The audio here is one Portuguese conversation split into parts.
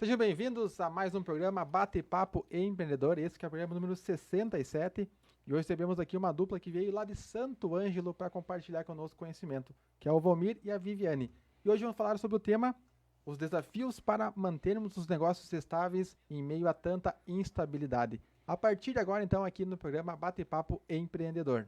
Sejam bem-vindos a mais um programa Bate-Papo Empreendedor. Esse que é o programa número 67. E hoje recebemos aqui uma dupla que veio lá de Santo Ângelo para compartilhar conosco conhecimento, que é o Valmir e a Viviane. E hoje vamos falar sobre o tema os desafios para mantermos os negócios estáveis em meio a tanta instabilidade. A partir de agora, então, aqui no programa Bate-Papo Empreendedor.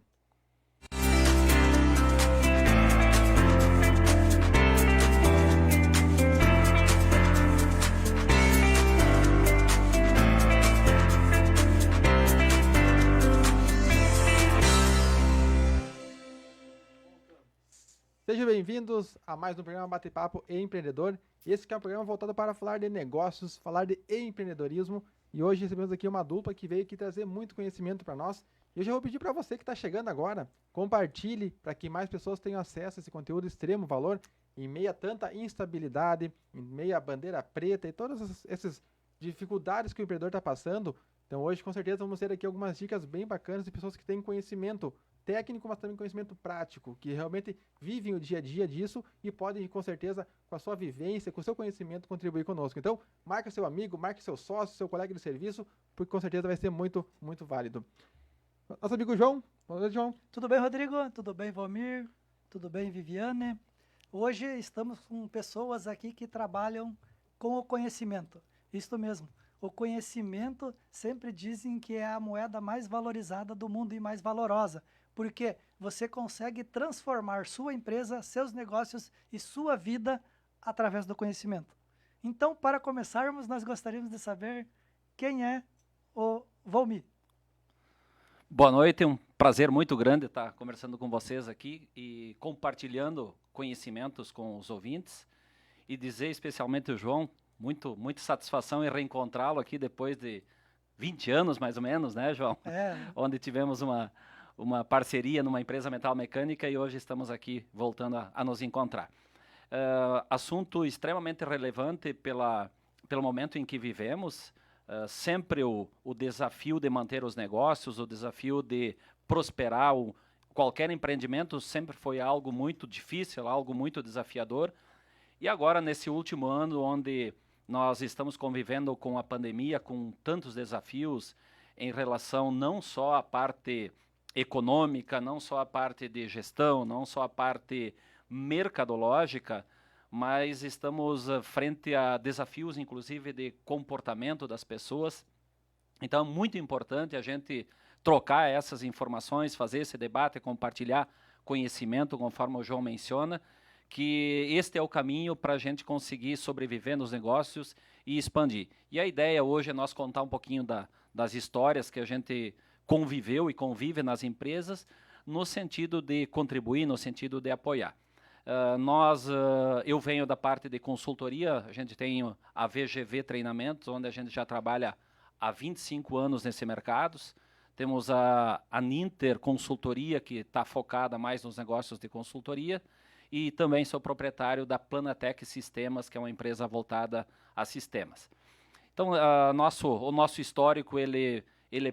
Sejam bem-vindos a mais um programa Bate-Papo Empreendedor. Esse que é um programa voltado para falar de negócios, falar de empreendedorismo. E hoje recebemos aqui uma dupla que veio aqui trazer muito conhecimento para nós. E hoje eu vou pedir para você que está chegando agora, compartilhe para que mais pessoas tenham acesso a esse conteúdo de extremo valor, em meio a tanta instabilidade, em meio à bandeira preta e todas essas dificuldades que o empreendedor está passando. Então hoje com certeza vamos ter aqui algumas dicas bem bacanas de pessoas que têm conhecimento técnico, mas também conhecimento prático, que realmente vivem o dia a dia disso e podem, com certeza, com a sua vivência, com o seu conhecimento, contribuir conosco. Então, marque seu amigo, marque seu sócio, seu colega de serviço, porque com certeza vai ser muito, muito válido. Nosso amigo João. Boa noite, João. Tudo bem, Rodrigo? Tudo bem, Valmir? Tudo bem, Viviane? Hoje estamos com pessoas aqui que trabalham com o conhecimento. Isso mesmo. O conhecimento sempre dizem que é a moeda mais valorizada do mundo e mais valorosa, porque você consegue transformar sua empresa, seus negócios e sua vida através do conhecimento. Então, para começarmos, nós gostaríamos de saber quem é o Valmir. Boa noite, é um prazer muito grande estar conversando com vocês aqui e compartilhando conhecimentos com os ouvintes e dizer especialmente o João, muita satisfação em reencontrá-lo aqui depois de 20 anos mais ou menos, né, João? Onde tivemos uma parceria numa empresa metal-mecânica e hoje estamos aqui voltando a nos encontrar. Assunto extremamente relevante pelo momento em que vivemos, sempre o desafio de manter os negócios, o desafio de prosperar, qualquer empreendimento sempre foi algo muito difícil, algo muito desafiador. E agora, nesse último ano, onde nós estamos convivendo com a pandemia, com tantos desafios em relação não só à parte econômica, não só a parte de gestão, não só a parte mercadológica, mas estamos frente a desafios, inclusive, de comportamento das pessoas. Então, é muito importante a gente trocar essas informações, fazer esse debate, compartilhar conhecimento, conforme o João menciona, que este é o caminho para a gente conseguir sobreviver nos negócios e expandir. E a ideia hoje é nós contar um pouquinho das histórias que a gente conviveu e convive nas empresas, no sentido de contribuir, no sentido de apoiar. Eu venho da parte de consultoria, a gente tem a VGV Treinamentos, onde a gente já trabalha há 25 anos nesse mercado. Temos a Ninter Consultoria, que está focada mais nos negócios de consultoria, e também sou proprietário da Planatec Sistemas, que é uma empresa voltada a sistemas. Então, o nosso histórico, ele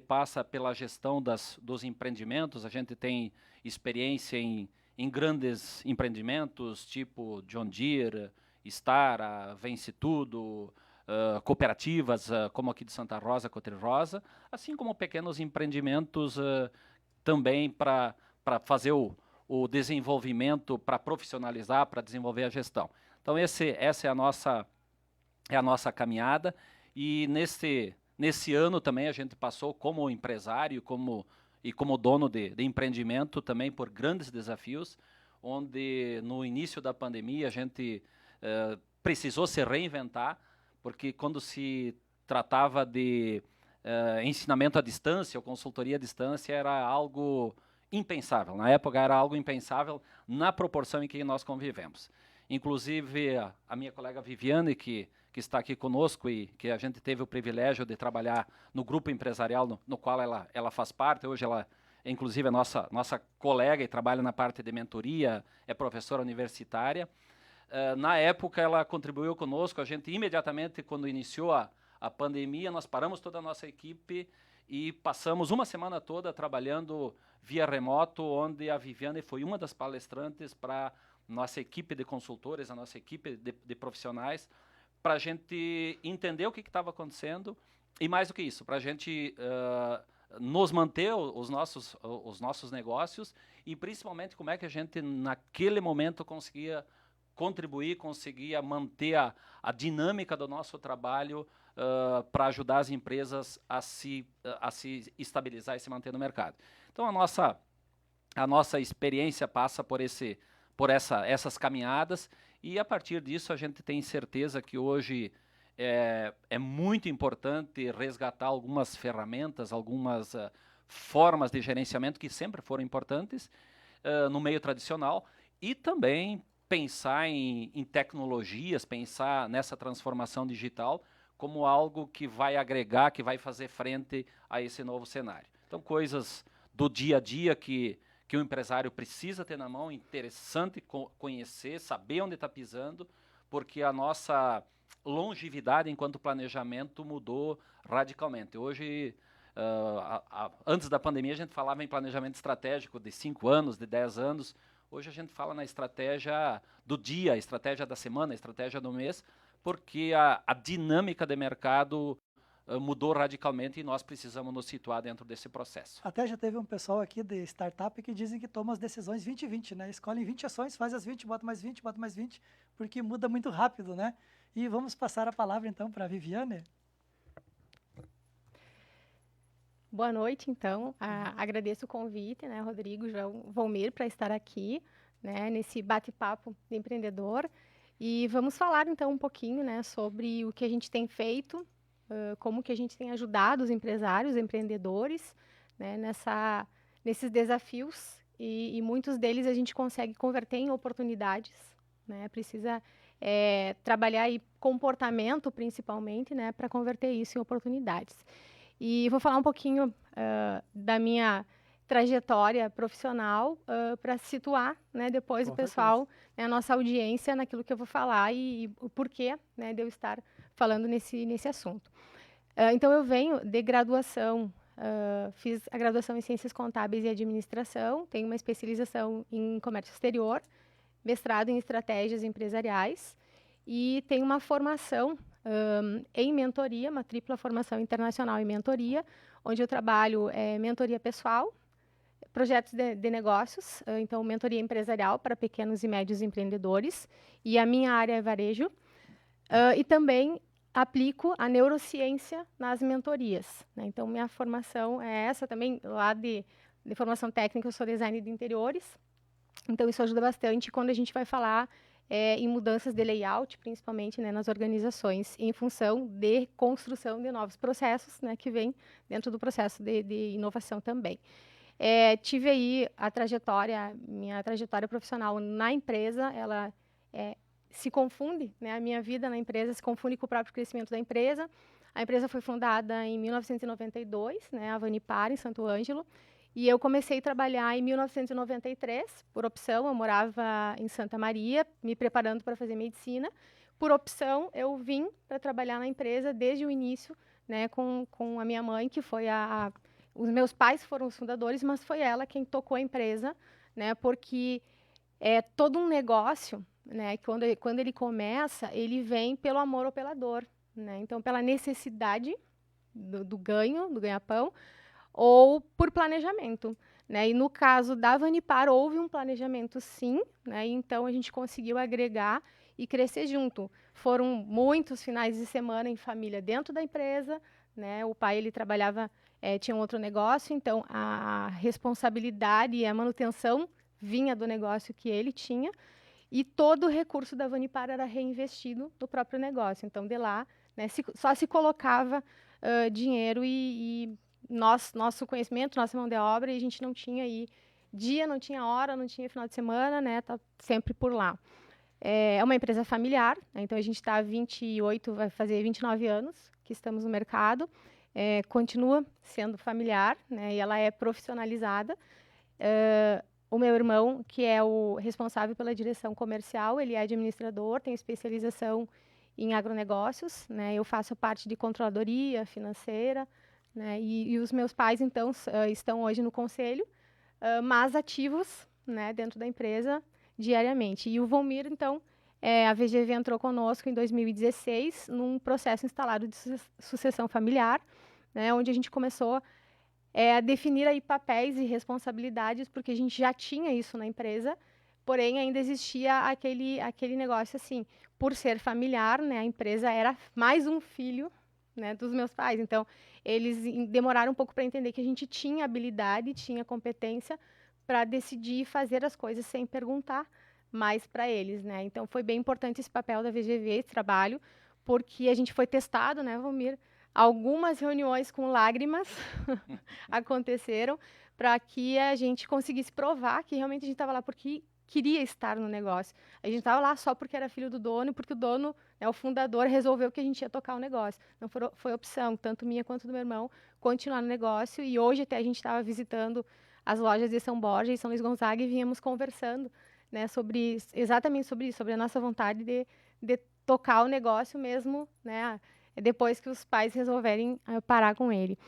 passa pela gestão dos empreendimentos. A gente tem experiência em grandes empreendimentos, tipo John Deere, Star, Vence Tudo, cooperativas como aqui de Santa Rosa, Cotrirosa, assim como pequenos empreendimentos também para fazer o desenvolvimento, para profissionalizar, para desenvolver a gestão. Então, essa é a nossa caminhada. E nesse ano também a gente passou como empresário e como dono de empreendimento também por grandes desafios, onde no início da pandemia a gente precisou se reinventar, porque quando se tratava de ensinamento à distância ou consultoria à distância era algo impensável. Na época era algo impensável na proporção em que nós convivemos. Inclusive a minha colega Viviane, que está aqui conosco e que a gente teve o privilégio de trabalhar no grupo empresarial no qual ela faz parte. Hoje ela, inclusive, é nossa colega e trabalha na parte de mentoria, é professora universitária. Na época ela contribuiu conosco, a gente imediatamente, quando iniciou a pandemia, nós paramos toda a nossa equipe e passamos uma semana toda trabalhando via remoto, onde a Viviane foi uma das palestrantes para nossa equipe de consultores, a nossa equipe de profissionais, para a gente entender o que estava acontecendo e, mais do que isso, para a gente nos manter os nossos negócios e, principalmente, como é que a gente, naquele momento, conseguia contribuir, conseguia manter a dinâmica do nosso trabalho para ajudar as empresas a se estabilizar e se manter no mercado. Então, a nossa experiência passa por essas caminhadas e, a partir disso, a gente tem certeza que hoje é muito importante resgatar algumas ferramentas, algumas formas de gerenciamento que sempre foram importantes no meio tradicional e também pensar em tecnologias, pensar nessa transformação digital como algo que vai agregar, que vai fazer frente a esse novo cenário. Então, coisas do dia a dia que o empresário precisa ter na mão, interessante conhecer, saber onde está pisando, porque a nossa longevidade enquanto planejamento mudou radicalmente. Hoje, antes da pandemia, a gente falava em planejamento estratégico de 5 anos, de 10 anos. Hoje a gente fala na estratégia do dia, estratégia da semana, estratégia do mês, porque a dinâmica de mercado mudou radicalmente e nós precisamos nos situar dentro desse processo. Até já teve um pessoal aqui de startup que dizem que toma as decisões 20-20, né? Escolhem 20 ações, faz as 20, bota mais 20, porque muda muito rápido, né? E vamos passar a palavra, então, para a Viviane. Boa noite, então. Agradeço o convite, né, Rodrigo, João, Volmir, para estar aqui, né, nesse bate-papo de empreendedor. E vamos falar, então, um pouquinho, né, sobre o que a gente tem feito, como que a gente tem ajudado os empresários, empreendedores, né, nesses desafios. E muitos deles a gente consegue converter em oportunidades, né? Precisa trabalhar aí comportamento, principalmente, né, para converter isso em oportunidades. E vou falar um pouquinho da minha trajetória profissional para situar, né, depois o pessoal, né, a nossa audiência naquilo que eu vou falar e o porquê, né, de eu estar falando nesse assunto. Então, eu venho de graduação, fiz a graduação em Ciências Contábeis e Administração, tenho uma especialização em Comércio Exterior, mestrado em Estratégias Empresariais e tenho uma formação em mentoria, uma tripla formação internacional em mentoria, onde eu trabalho mentoria pessoal, projetos de negócios, então mentoria empresarial para pequenos e médios empreendedores, e a minha área é varejo, e também aplico a neurociência nas mentorias, né? Então, minha formação é essa também, lá de formação técnica, eu sou designer de interiores, então isso ajuda bastante quando a gente vai falar em mudanças de layout, principalmente, né, nas organizações, em função de construção de novos processos, né, que vem dentro do processo de inovação também. Tive aí minha trajetória profissional na empresa, ela se confunde, né, a minha vida na empresa se confunde com o próprio crescimento da empresa. A empresa foi fundada em 1992, né, a Vanipar, em Santo Ângelo, e eu comecei a trabalhar em 1993, por opção. Eu morava em Santa Maria, me preparando para fazer medicina. Por opção, eu vim para trabalhar na empresa desde o início, né, com a minha mãe, que foi os meus pais foram os fundadores, mas foi ela quem tocou a empresa, né, porque todo um negócio, né, quando ele começa, ele vem pelo amor ou pela dor, né? Então, pela necessidade do ganha-pão, ou por planejamento, né? E no caso da Vanipar, houve um planejamento, sim, né? Então, a gente conseguiu agregar e crescer junto. Foram muitos finais de semana em família dentro da empresa, né? O pai, ele trabalhava, tinha um outro negócio, então a responsabilidade e a manutenção vinha do negócio que ele tinha, e todo o recurso da Vanipar era reinvestido no próprio negócio. Então, de lá, né, só se colocava dinheiro e nosso conhecimento, nossa mão de obra, e a gente não tinha aí dia, não tinha hora, não tinha final de semana, né? Tá sempre por lá. É uma empresa familiar, né, então a gente está há 28, vai fazer 29 anos que estamos no mercado, continua sendo familiar, né, e ela é profissionalizada. O meu irmão, que é o responsável pela direção comercial, ele é administrador, tem especialização em agronegócios, né, eu faço parte de controladoria financeira, né, e os meus pais, então, estão hoje no conselho, mas ativos, né, dentro da empresa diariamente. E o Volmir, então, a VGV entrou conosco em 2016 num processo instalado de sucessão familiar, né, onde a gente começou a definir aí papéis e responsabilidades, porque a gente já tinha isso na empresa, porém ainda existia aquele negócio assim, por ser familiar, né, a empresa era mais um filho, né, dos meus pais. Então, eles demoraram um pouco para entender que a gente tinha habilidade, tinha competência para decidir fazer as coisas sem perguntar mais para eles, né? Então, foi bem importante esse papel da VGV, esse trabalho, porque a gente foi testado, né, Valmir? Algumas reuniões com lágrimas aconteceram para que a gente conseguisse provar que realmente a gente estava lá porque queria estar no negócio. A gente estava lá só porque era filho do dono, porque o dono, né, o fundador, resolveu que a gente ia tocar o negócio. Não foi opção, tanto minha quanto do meu irmão, continuar no negócio. E hoje até a gente estava visitando as lojas de São Borja e São Luís Gonzaga e vínhamos conversando, né, exatamente sobre isso, sobre a nossa vontade de tocar o negócio mesmo, né, depois que os pais resolverem parar com ele.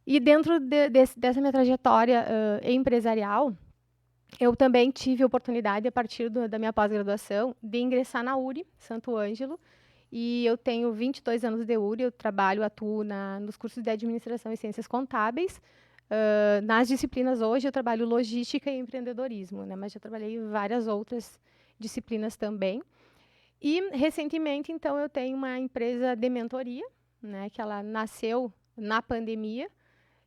E dentro dessa minha trajetória empresarial, eu também tive a oportunidade, a partir da minha pós-graduação, de ingressar na URI, Santo Ângelo, e eu tenho 22 anos de URI, eu atuo nos cursos de Administração e Ciências Contábeis. Nas disciplinas hoje, eu trabalho Logística e Empreendedorismo, né, mas já trabalhei em várias outras disciplinas também. E, recentemente, então, eu tenho uma empresa de mentoria, né, que ela nasceu na pandemia,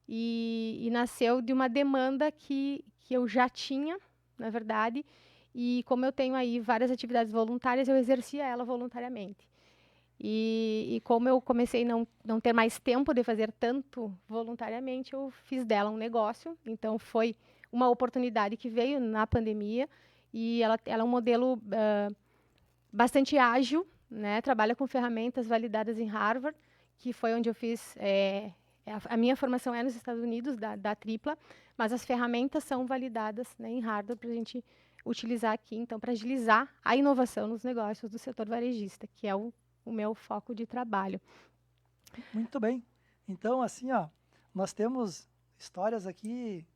e nasceu de uma demanda que eu já tinha, na verdade, e como eu tenho aí várias atividades voluntárias, eu exercia ela voluntariamente. E como eu comecei a não ter mais tempo de fazer tanto voluntariamente, eu fiz dela um negócio. Então, foi uma oportunidade que veio na pandemia, e ela é um modelo bastante ágil, né? Trabalha com ferramentas validadas em Harvard, que foi onde eu fiz... a minha formação é nos Estados Unidos, da Tripla, mas as ferramentas são validadas, né, em Harvard para a gente utilizar aqui, então, para agilizar a inovação nos negócios do setor varejista, que é o meu foco de trabalho. Muito bem. Então, assim, ó, nós temos histórias aqui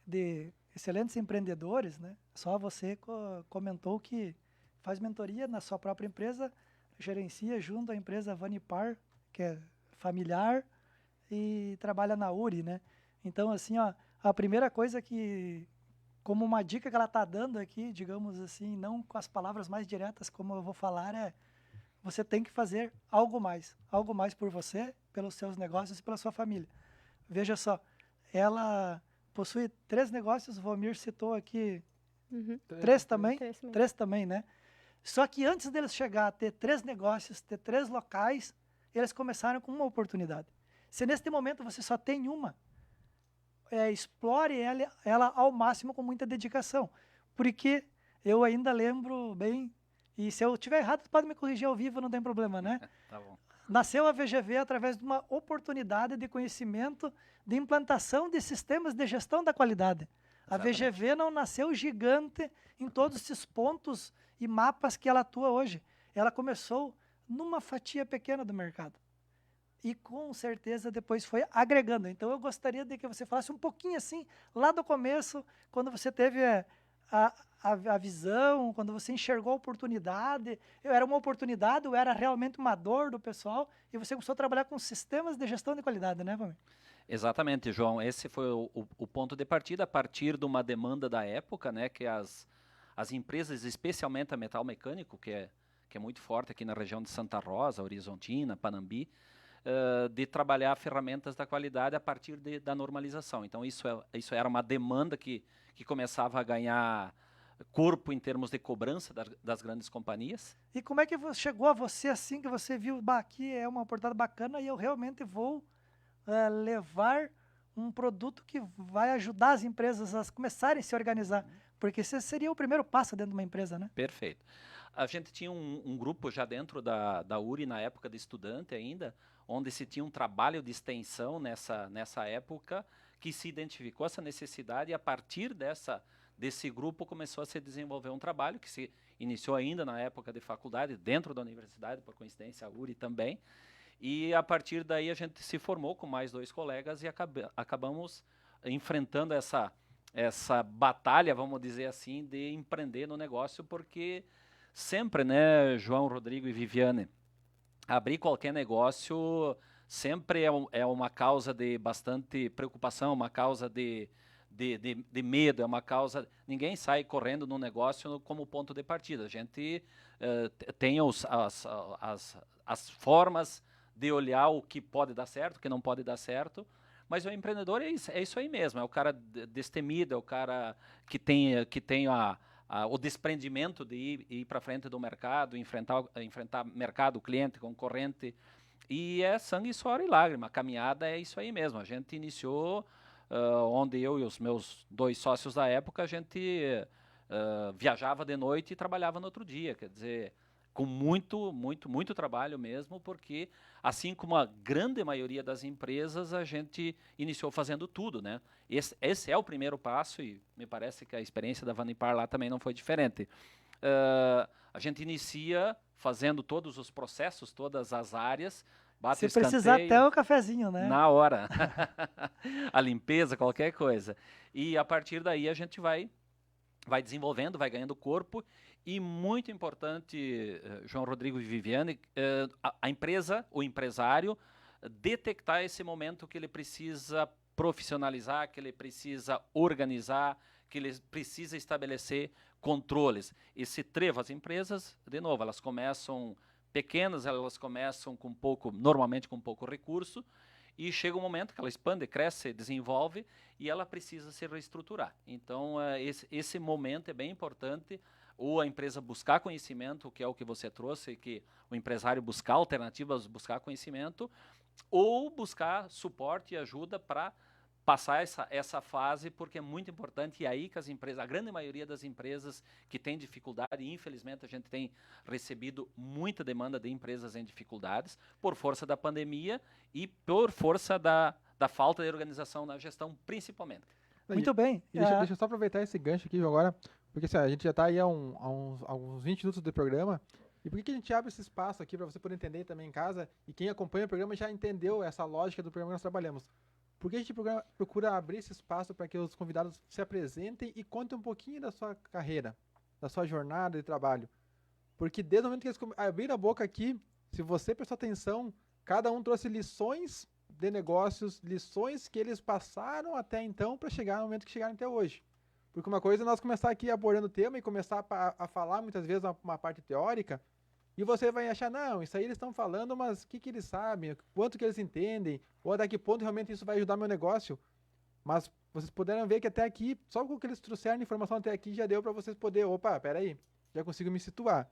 de excelentes empreendedores, né? Só você comentou que faz mentoria na sua própria empresa, gerencia junto à empresa Vanipar, que é familiar, e trabalha na URI, né? Então, assim, ó, a primeira coisa que, como uma dica que ela está dando aqui, digamos assim, não com as palavras mais diretas como eu vou falar, você tem que fazer algo mais por você, pelos seus negócios e pela sua família. Veja só, ela possui 3 negócios, o Valmir citou aqui 3 também, 3 também, né? Só que antes deles chegar a ter 3 negócios, ter 3 locais, eles começaram com uma oportunidade. Se neste momento você só tem uma, explore ela ao máximo com muita dedicação. Porque eu ainda lembro bem, e se eu estiver errado, pode me corrigir ao vivo, não tem problema, né? Tá bom. Nasceu a VGV através de uma oportunidade de conhecimento de implantação de sistemas de gestão da qualidade. Exatamente. A VGV não nasceu gigante em todos esses pontos e mapas que ela atua hoje. Ela começou numa fatia pequena do mercado. E com certeza depois foi agregando. Então eu gostaria de que você falasse um pouquinho assim, lá do começo, quando você teve a visão, quando você enxergou a oportunidade. Era uma oportunidade, ou era realmente uma dor do pessoal, e você começou a trabalhar com sistemas de gestão de qualidade, né, Valmir? Exatamente, João. Esse foi o ponto de partida, a partir de uma demanda da época, né, que as empresas, especialmente a Metal Mecânico, que é muito forte aqui na região de Santa Rosa, Horizontina, Panambi, de trabalhar ferramentas da qualidade a partir da normalização. Então, isso era uma demanda que começava a ganhar corpo em termos de cobrança das grandes companhias. E como é que chegou a você assim, que você viu, aqui é uma oportunidade bacana e eu realmente vou levar um produto que vai ajudar as empresas a começarem a se organizar? Porque esse seria o primeiro passo dentro de uma empresa, né? Perfeito. A gente tinha um grupo já dentro da URI, na época de estudante ainda, onde se tinha um trabalho de extensão nessa época, que se identificou essa necessidade, e a partir desse grupo começou a se desenvolver um trabalho que se iniciou ainda na época de faculdade, dentro da universidade, por coincidência a URI também, e a partir daí a gente se formou com mais 2 colegas e acabamos enfrentando essa batalha, vamos dizer assim, de empreender no negócio, porque sempre, né, João, Rodrigo e Viviane, abrir qualquer negócio sempre é uma causa de bastante preocupação, uma causa de medo, é uma causa... Ninguém sai correndo no negócio como ponto de partida. A gente tem as formas de olhar o que pode dar certo, o que não pode dar certo, mas o empreendedor é isso aí mesmo, é o cara destemido, é o cara que tem o desprendimento de ir para frente do mercado, enfrentar mercado, cliente, concorrente, e é sangue, suor e lágrima. A caminhada é isso aí mesmo. A gente iniciou, onde eu e os meus 2 sócios da época, a gente viajava de noite e trabalhava no outro dia, quer dizer, com muito trabalho mesmo, porque assim como a grande maioria das empresas, a gente iniciou fazendo tudo, né? Esse é o primeiro passo e me parece que a experiência da Vanipar lá também não foi diferente. A gente inicia fazendo todos os processos, todas as áreas, bate Se o escanteio, precisar até o cafezinho, né? na hora, a limpeza, qualquer coisa. E a partir daí a gente vai desenvolvendo, vai ganhando corpo. E muito importante, João Rodrigo e Viviane, a empresa, o empresário, detectar esse momento que ele precisa profissionalizar, que ele precisa organizar, que ele precisa estabelecer controles. Esse trevo, as empresas, de novo, elas começam pequenas, elas começam normalmente com pouco recurso, e chega um momento que ela expande, cresce, desenvolve, e ela precisa se reestruturar. Então, esse momento é bem importante, ou a empresa buscar conhecimento, que é o que você trouxe, que o empresário buscar alternativas, buscar conhecimento, ou buscar suporte e ajuda para passar essa fase, porque é muito importante, e aí que as empresas, a grande maioria das empresas que tem dificuldade, e infelizmente a gente tem recebido muita demanda de empresas em dificuldades, por força da pandemia e por força da falta de organização na gestão, principalmente. Muito bem. Deixa eu só aproveitar esse gancho aqui agora, porque assim, a gente já está aí há uns 20 minutos de programa, e por que a gente abre esse espaço aqui para você poder entender também em casa, e quem acompanha o programa já entendeu essa lógica do programa que nós trabalhamos. Por que a gente procura abrir esse espaço para que os convidados se apresentem e contem um pouquinho da sua carreira, da sua jornada de trabalho? Porque desde o momento que eles abriram a boca aqui, se você prestou atenção, cada um trouxe lições de negócios, lições que eles passaram até então para chegar no momento que chegaram até hoje. Porque uma coisa é nós começar aqui abordando o tema e começar a falar muitas vezes uma parte teórica, e você vai achar, não, isso aí eles estão falando, mas o que eles sabem, quanto que eles entendem, ou até que ponto realmente isso vai ajudar meu negócio. Mas vocês puderam ver que até aqui, só com o que eles trouxeram de informação até aqui, já deu para vocês poderem, opa, peraí, já consigo me situar.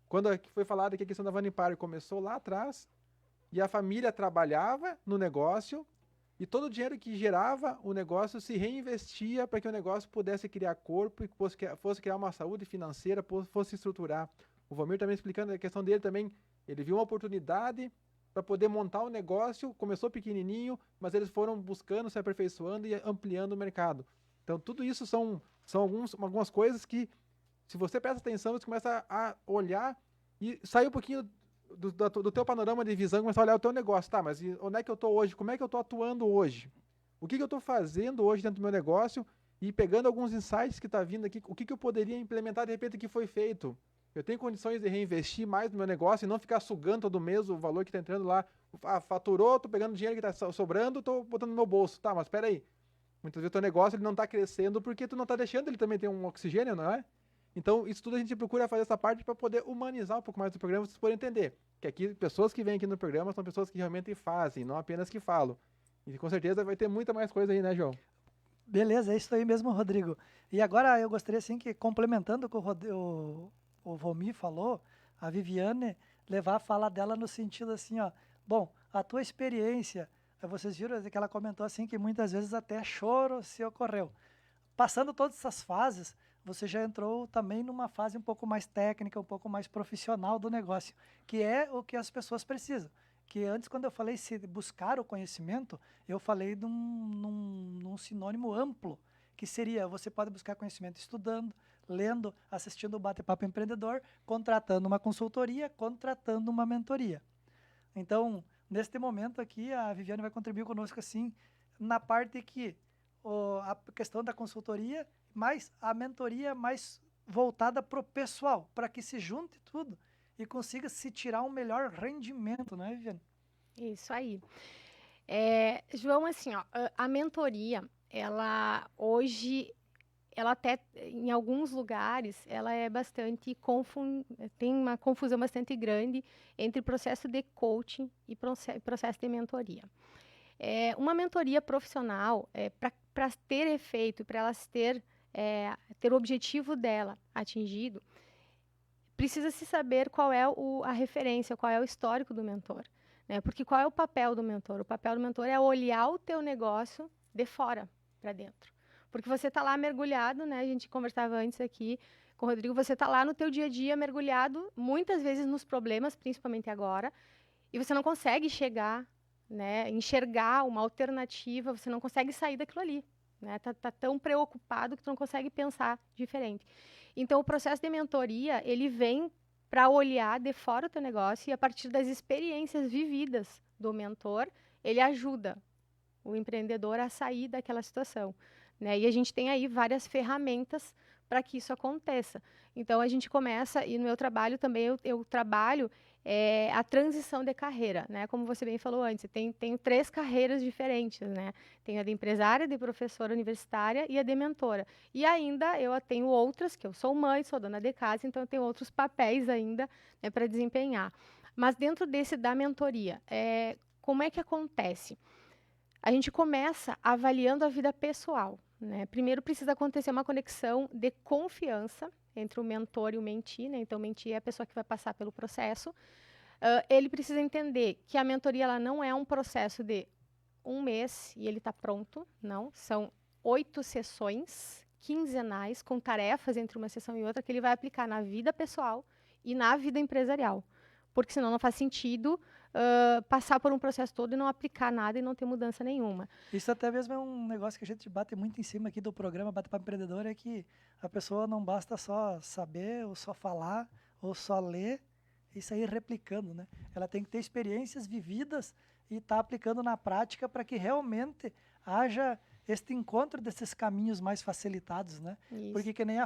Quando foi falado que a questão da Vanipar começou lá atrás, e a família trabalhava no negócio, e todo o dinheiro que gerava o negócio se reinvestia para que o negócio pudesse criar corpo e fosse criar uma saúde financeira, fosse estruturar. O Valmir também explicando a questão dele também, ele viu uma oportunidade para poder montar um negócio, começou pequenininho, mas eles foram buscando, se aperfeiçoando e ampliando o mercado. Então tudo isso são algumas coisas que, se você presta atenção, você começa a olhar e sair um pouquinho do teu panorama de visão, começar a olhar o teu negócio. Tá, mas onde é que eu estou hoje? Como é que eu estou atuando hoje? O que eu estou fazendo hoje dentro do meu negócio? E pegando alguns insights que está vindo aqui, o que eu poderia implementar de repente que foi feito? Eu tenho condições de reinvestir mais no meu negócio e não ficar sugando todo mês o valor que está entrando lá. Faturou, estou pegando o dinheiro que está sobrando, estou botando no meu bolso. Tá, mas espera aí. Muitas vezes o teu negócio ele não está crescendo porque tu não está deixando ele também ter um oxigênio, não é? Então, isso tudo a gente procura fazer essa parte para poder humanizar um pouco mais do programa, vocês poderem entender. Que aqui, pessoas que vêm aqui no programa são pessoas que realmente fazem, não apenas que falam. E com certeza vai ter muita mais coisa aí, né, João? Beleza, é isso aí mesmo, Rodrigo. E agora eu gostaria, assim, que complementando o que o Valmir falou, a Viviane levar a fala dela no sentido assim, ó, bom, a tua experiência, vocês viram que ela comentou assim que muitas vezes até choro se ocorreu. Passando todas essas fases, você já entrou também numa fase um pouco mais técnica, um pouco mais profissional do negócio, que é o que as pessoas precisam. Que antes, quando eu falei se buscar o conhecimento, eu falei de num sinônimo amplo, que seria, você pode buscar conhecimento estudando, lendo, assistindo o Bate-Papo Empreendedor, contratando uma consultoria, contratando uma mentoria. Então, neste momento aqui, a Viviane vai contribuir conosco assim, na parte que a questão da consultoria, mais a mentoria mais voltada para o pessoal, para que se junte tudo e consiga se tirar um melhor rendimento, não é, Viviane? Isso aí. João, assim, ó, a mentoria, ela hoje, ela até, em alguns lugares, ela é bastante, tem uma confusão bastante grande entre processo de coaching e processo de mentoria. Uma mentoria profissional, para ter efeito, para elas ter o objetivo dela atingido, precisa se saber qual é a referência, qual é o histórico do mentor. Né? Porque qual é o papel do mentor? O papel do mentor é olhar o teu negócio de fora para dentro. Porque você está lá mergulhado, né? A gente conversava antes aqui com o Rodrigo, você está lá no teu dia a dia mergulhado, muitas vezes nos problemas, principalmente agora, e você não consegue chegar, né? Enxergar uma alternativa, você não consegue sair daquilo ali. Né? Tá tão preocupado que tu não consegue pensar diferente. Então, o processo de mentoria, ele vem para olhar de fora o teu negócio e, a partir das experiências vividas do mentor, ele ajuda o empreendedor a sair daquela situação. Né? E a gente tem aí várias ferramentas para que isso aconteça. Então, a gente começa, e no meu trabalho também, eu trabalho a transição de carreira, né? Como você bem falou antes, tenho 3 carreiras diferentes, né? Tenho a de empresária, de professora universitária e a de mentora. E ainda eu tenho outras, que eu sou mãe, sou dona de casa, então eu tenho outros papéis ainda, né, para desempenhar. Mas dentro desse da mentoria, como é que acontece? A gente começa avaliando a vida pessoal, né? Primeiro precisa acontecer uma conexão de confiança entre o mentor e o mentee, né? Então, o mentee é a pessoa que vai passar pelo processo. Ele precisa entender que a mentoria ela não é um processo de 1 mês e ele está pronto, não. São 8 sessões quinzenais com tarefas entre uma sessão e outra que ele vai aplicar na vida pessoal e na vida empresarial. Porque senão não faz sentido passar por um processo todo e não aplicar nada e não ter mudança nenhuma. Isso até mesmo é um negócio que a gente bate muito em cima aqui do programa Bate Papo Empreendedor, é que a pessoa não basta só saber, ou só falar, ou só ler e sair replicando, né? Ela tem que ter experiências vividas e estar aplicando na prática para que realmente haja este encontro desses caminhos mais facilitados, né? Isso. Porque que nem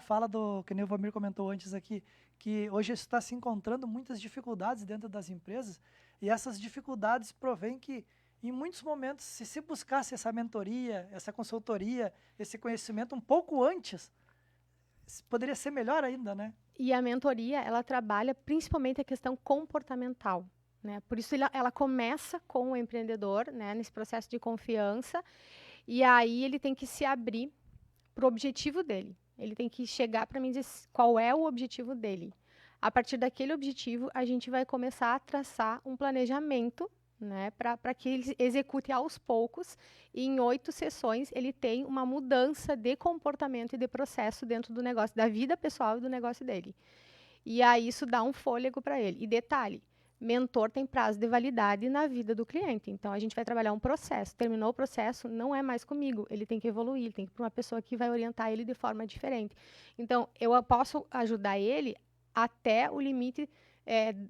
que nem o Valmir comentou antes aqui, que hoje está se encontrando muitas dificuldades dentro das empresas e essas dificuldades provêm que em muitos momentos, se buscasse essa mentoria, essa consultoria, esse conhecimento um pouco antes, poderia ser melhor ainda, né? E a mentoria, ela trabalha principalmente a questão comportamental, né? Por isso ela começa com o empreendedor, né, nesse processo de confiança, e aí ele tem que se abrir para o objetivo dele. Ele tem que chegar para mim e dizer qual é o objetivo dele. A partir daquele objetivo, a gente vai começar a traçar um planejamento, né, para que ele execute aos poucos, e em 8 sessões ele tem uma mudança de comportamento e de processo dentro do negócio, da vida pessoal e do negócio dele. E aí isso dá um fôlego para ele. E detalhe, mentor tem prazo de validade na vida do cliente. Então, a gente vai trabalhar um processo. Terminou o processo, não é mais comigo. Ele tem que evoluir, ele tem que ir para uma pessoa que vai orientar ele de forma diferente. Então, eu posso ajudar ele até o limite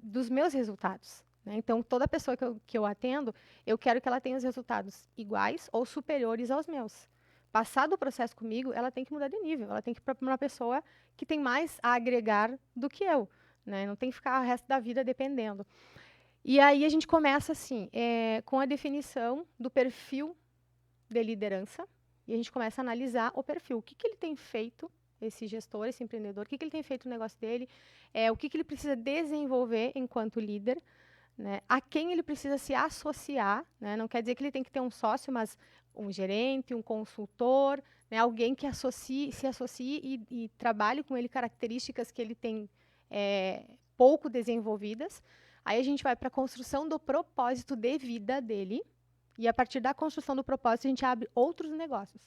dos meus resultados. Né? Então, toda pessoa que eu atendo, eu quero que ela tenha os resultados iguais ou superiores aos meus. Passado o processo comigo, ela tem que mudar de nível. Ela tem que ir para uma pessoa que tem mais a agregar do que eu. Né? Não tem que ficar o resto da vida dependendo. E aí a gente começa assim, com a definição do perfil de liderança, e a gente começa a analisar o perfil. O que ele tem feito, esse gestor, esse empreendedor, o que ele tem feito no negócio dele, o que ele precisa desenvolver enquanto líder, né? A quem ele precisa se associar, né? Não quer dizer que ele tem que ter um sócio, mas um gerente, um consultor, né? Alguém que se associe e trabalhe com ele características que ele tem pouco desenvolvidas. Aí a gente vai para a construção do propósito de vida dele, e a partir da construção do propósito a gente abre outros negócios,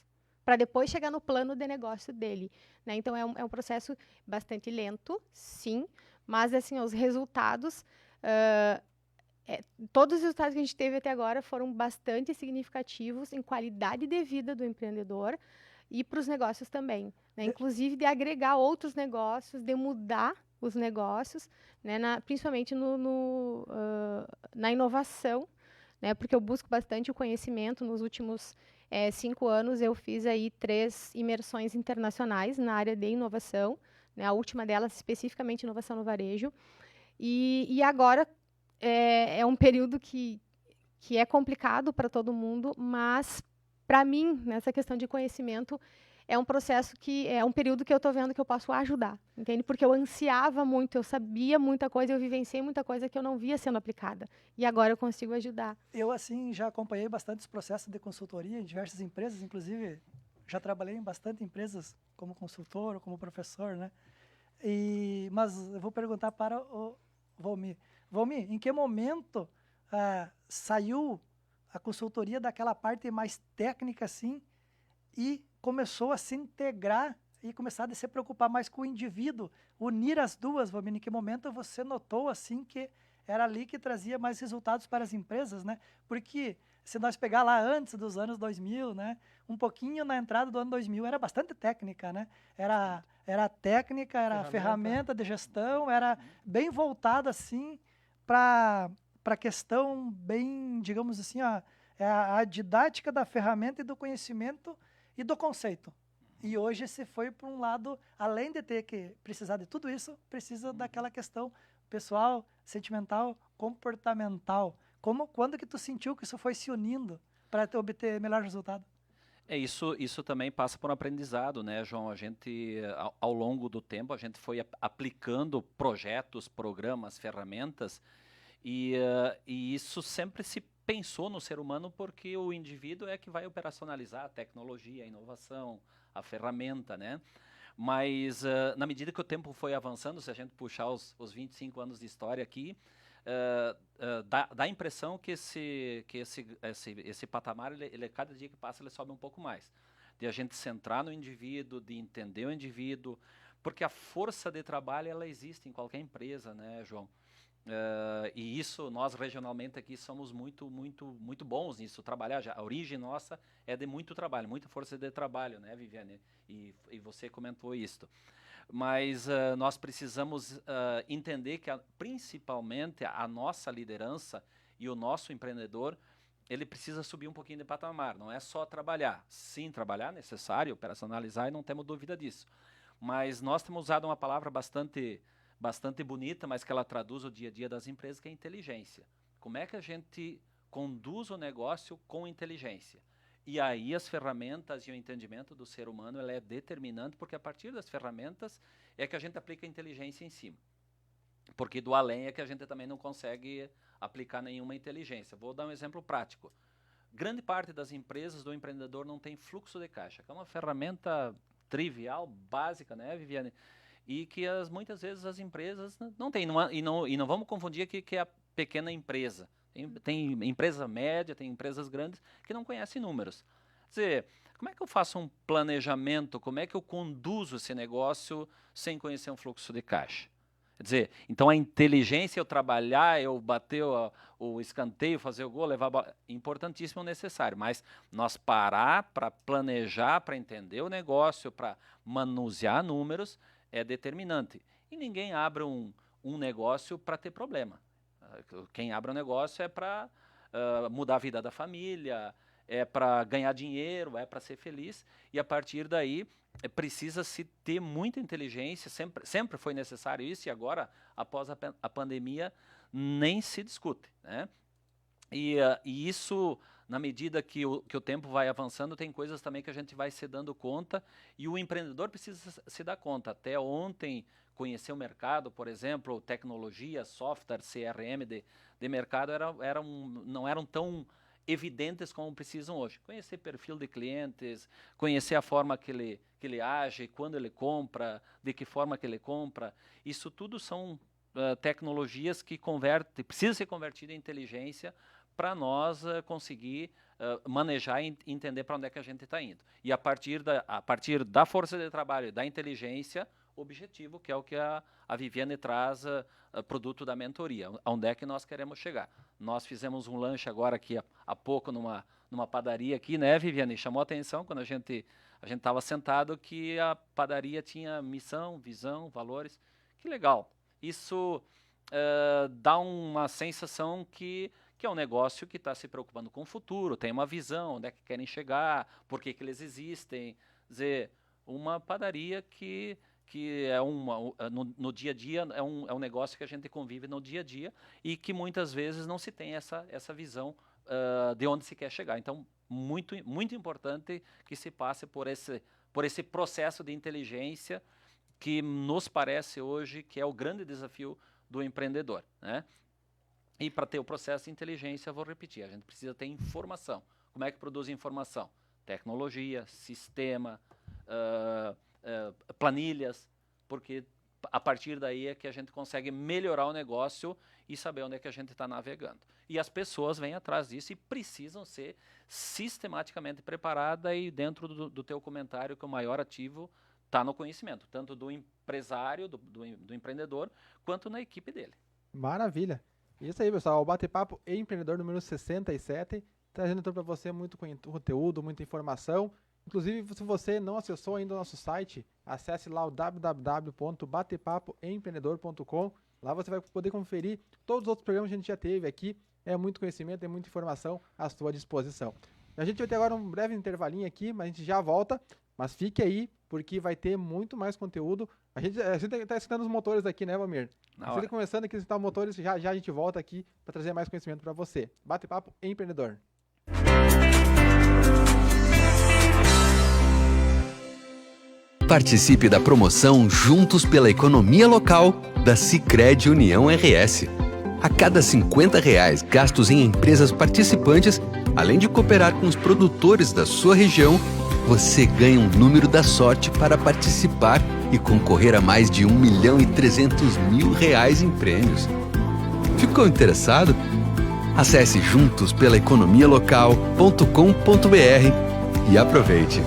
para depois chegar no plano de negócio dele. Né? Então é um processo bastante lento, sim, mas assim, os resultados... todos os resultados que a gente teve até agora foram bastante significativos em qualidade de vida do empreendedor e para os negócios também. Né? Inclusive de agregar outros negócios, de mudar os negócios, né? Principalmente na inovação, né? Porque eu busco bastante o conhecimento. Nos últimos 5 anos eu fiz aí 3 imersões internacionais na área de inovação, né, a última delas especificamente inovação no varejo. E agora é um período que é complicado para todo mundo, mas para mim, nessa questão de conhecimento, é um processo que é um período que eu estou vendo que eu posso ajudar, entende? Porque eu ansiava muito, eu sabia muita coisa, eu vivenciei muita coisa que eu não via sendo aplicada. E agora eu consigo ajudar. Eu, assim, já acompanhei bastante os processos de consultoria em diversas empresas, inclusive já trabalhei em bastante empresas como consultor ou como professor, né? Mas eu vou perguntar para o Valmir. Valmir, em que momento saiu a consultoria daquela parte mais técnica, assim, e começou a se integrar e começar a se preocupar mais com o indivíduo, unir as duas, Valmir? Em que momento você notou, assim, que era ali que trazia mais resultados para as empresas, né? Porque se nós pegar lá antes dos anos 2000, né, um pouquinho na entrada do ano 2000 era bastante técnica, né? Era técnica, era ferramenta de gestão, era bem voltado, assim, para a questão bem, digamos assim, a didática da ferramenta e do conhecimento e do conceito. E hoje se foi para um lado, além de ter que precisar de tudo isso, precisa daquela questão pessoal, sentimental, comportamental. Quando que tu sentiu que isso foi se unindo para obter melhor resultado? Isso também passa por um aprendizado, né, João? A gente, ao longo do tempo, a gente foi aplicando projetos, programas, ferramentas, e isso sempre se pensou no ser humano porque o indivíduo é que vai operacionalizar a tecnologia, a inovação, a ferramenta, né? Mas, na medida que o tempo foi avançando, se a gente puxar os 25 anos de história aqui, dá a impressão que esse patamar, ele, cada dia que passa, ele sobe um pouco mais. De a gente centrar no indivíduo, de entender o indivíduo, porque a força de trabalho, ela existe em qualquer empresa, né, João? E isso, nós regionalmente aqui somos muito bons nisso, trabalhar já. A origem nossa é de muito trabalho, muita força de trabalho, né, Viviane? E você comentou isso. Mas nós precisamos entender que, principalmente, a nossa liderança e o nosso empreendedor, ele precisa subir um pouquinho de patamar. Não é só trabalhar. Sim, trabalhar é necessário, operacionalizar, e não temos dúvida disso. Mas nós temos usado uma palavra bastante bonita, mas que ela traduz o dia a dia das empresas, que é inteligência. Como é que a gente conduz o negócio com inteligência? E aí as ferramentas e o entendimento do ser humano, ela é determinante, porque a partir das ferramentas é que a gente aplica a inteligência em cima. Porque do além é que a gente também não consegue aplicar nenhuma inteligência. Vou dar um exemplo prático. Grande parte das empresas do empreendedor não tem fluxo de caixa, que é uma ferramenta trivial, básica, né, Viviane? E que muitas vezes as empresas não têm. E não vamos confundir aqui que é a pequena empresa. Tem empresa média, tem empresas grandes que não conhecem números. Quer dizer, como é que eu faço um planejamento, como é que eu conduzo esse negócio sem conhecer um fluxo de caixa? Quer dizer, então a inteligência, eu trabalhar, eu bater o escanteio, fazer o gol, levar a bola, importantíssimo, necessário, mas nós parar para planejar, para entender o negócio, para manusear números, é determinante. E ninguém abre um negócio para ter problema. Quem abre um negócio é para mudar a vida da família, é para ganhar dinheiro, é para ser feliz, e a partir daí precisa-se ter muita inteligência, sempre foi necessário isso, e agora, após a pandemia, nem se discute, né? E isso, na medida que o tempo vai avançando, tem coisas também que a gente vai se dando conta, e o empreendedor precisa se dar conta. Até ontem, conhecer o mercado, por exemplo, tecnologia, software, CRM de mercado, não eram tão evidentes como precisam hoje. Conhecer perfil de clientes, conhecer a forma que ele age, quando ele compra, de que forma que ele compra. Isso tudo são tecnologias que precisam ser convertidas em inteligência para nós conseguir manejar e entender para onde é que a gente está indo. E a partir da força de trabalho e da inteligência, objetivo, que é o que a Viviane traz, produto da mentoria, onde é que nós queremos chegar. Nós fizemos um lanche agora aqui há pouco numa padaria aqui, né, Viviane? Chamou a atenção quando a gente estava sentado que a padaria tinha missão, visão, valores. Que legal. Isso dá uma sensação que é um negócio que está se preocupando com o futuro, tem uma visão, onde é que querem chegar, por que eles existem. Quer dizer, uma padaria que que é no dia a dia, é um negócio que a gente convive no dia a dia e que muitas vezes não se tem essa visão de onde se quer chegar. Então, muito, muito importante que se passe por esse processo de inteligência que nos parece hoje que é o grande desafio do empreendedor, né? E para ter o processo de inteligência, vou repetir, a gente precisa ter informação. Como é que produz informação? Tecnologia, sistema, planilhas, porque a partir daí é que a gente consegue melhorar o negócio e saber onde é que a gente está navegando. E as pessoas vêm atrás disso e precisam ser sistematicamente preparadas, e dentro do teu comentário que o maior ativo está no conhecimento, tanto do empresário, do empreendedor, quanto na equipe dele. Maravilha. Isso aí, pessoal. O Bate-Papo Empreendedor número 67, trazendo então para você muito conteúdo, muita informação. Inclusive, se você não acessou ainda o nosso site, acesse lá o www.batepapoempreendedor.com. Lá você vai poder conferir todos os outros programas que a gente já teve aqui. É muito conhecimento, é muita informação à sua disposição. A gente vai ter agora um breve intervalinho aqui, mas a gente já volta. Mas fique aí, porque vai ter muito mais conteúdo. A gente está escutando os motores aqui, né, Valmir? Você começando aqui a escutar motores, já a gente volta aqui para trazer mais conhecimento para você. Bate-Papo Empreendedor. Participe da promoção Juntos pela Economia Local da Sicredi União RS. A cada R$50 gastos em empresas participantes, além de cooperar com os produtores da sua região, você ganha um número da sorte para participar e concorrer a mais de R$1.300.000 em prêmios. Ficou interessado? Acesse juntospelaeconomialocal.com.br e aproveite!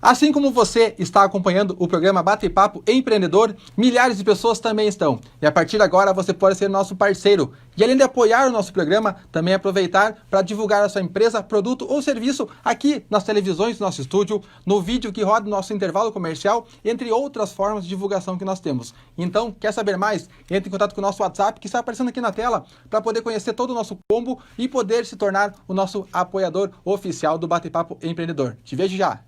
Assim como você está acompanhando o programa Bate-Papo Empreendedor, milhares de pessoas também estão. E a partir de agora você pode ser nosso parceiro. E além de apoiar o nosso programa, também aproveitar para divulgar a sua empresa, produto ou serviço aqui nas televisões do nosso estúdio, no vídeo que roda o nosso intervalo comercial, entre outras formas de divulgação que nós temos. Então, quer saber mais? Entre em contato com o nosso WhatsApp, que está aparecendo aqui na tela, para poder conhecer todo o nosso combo e poder se tornar o nosso apoiador oficial do Bate-Papo Empreendedor. Te vejo já!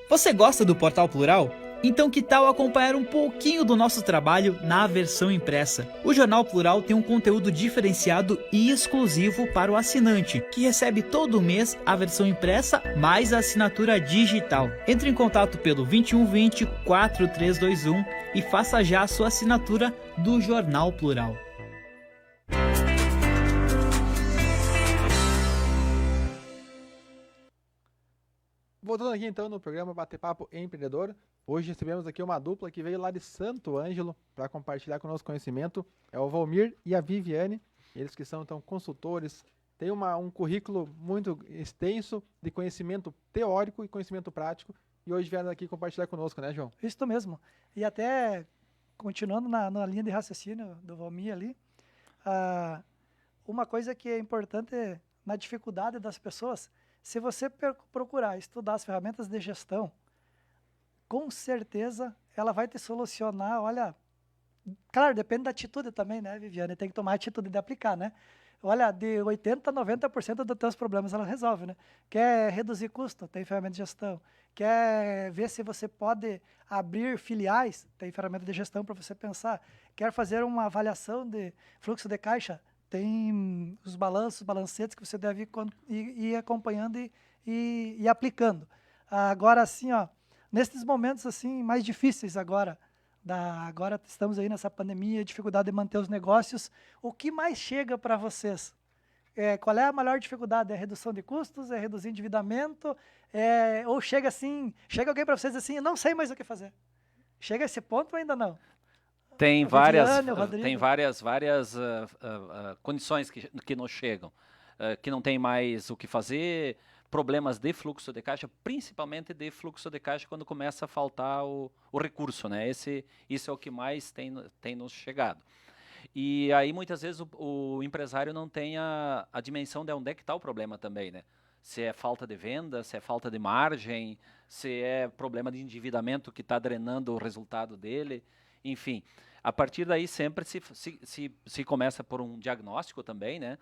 Você gosta do Portal Plural? Então que tal acompanhar um pouquinho do nosso trabalho na versão impressa? O Jornal Plural tem um conteúdo diferenciado e exclusivo para o assinante, que recebe todo mês a versão impressa mais a assinatura digital. Entre em contato pelo 2120 4321 e faça já a sua assinatura do Jornal Plural. Voltando aqui então no programa Bate-Papo Empreendedor, hoje recebemos aqui uma dupla que veio lá de Santo Ângelo para compartilhar conosco conhecimento, é o Valmir e a Viviane, eles que são então consultores, têm um currículo muito extenso de conhecimento teórico e conhecimento prático, e hoje vieram aqui compartilhar conosco, né, João? Isso mesmo, e até continuando na linha de raciocínio do Valmir ali, uma coisa que é importante na dificuldade das pessoas. Se você procurar estudar as ferramentas de gestão, com certeza ela vai te solucionar, olha, claro, depende da atitude também, né, Viviane? Tem que tomar a atitude de aplicar, né? Olha, de 80% a 90% dos teus problemas ela resolve, né? Quer reduzir custo? Tem ferramenta de gestão. Quer ver se você pode abrir filiais? Tem ferramenta de gestão para você pensar. Quer fazer uma avaliação de fluxo de caixa? Tem os balanços, balancetes que você deve ir acompanhando e aplicando. Agora, assim, ó, nesses momentos assim mais difíceis agora estamos aí nessa pandemia, dificuldade de manter os negócios, o que mais chega para vocês? Qual é a maior dificuldade? É a redução de custos? É reduzir endividamento? Ou chega alguém para vocês assim, não sei mais o que fazer? Chega a esse ponto ou ainda não? Tem várias condições que nos chegam, que não tem mais o que fazer, problemas de fluxo de caixa, principalmente de fluxo de caixa quando começa a faltar o recurso, né? Isso é o que mais tem nos chegado. E aí muitas vezes o empresário não tem a dimensão de onde é que está o problema também, né? se é falta de venda, se é falta de margem, se é problema de endividamento que está drenando o resultado dele, enfim. A partir daí sempre se começa por um diagnóstico também, né?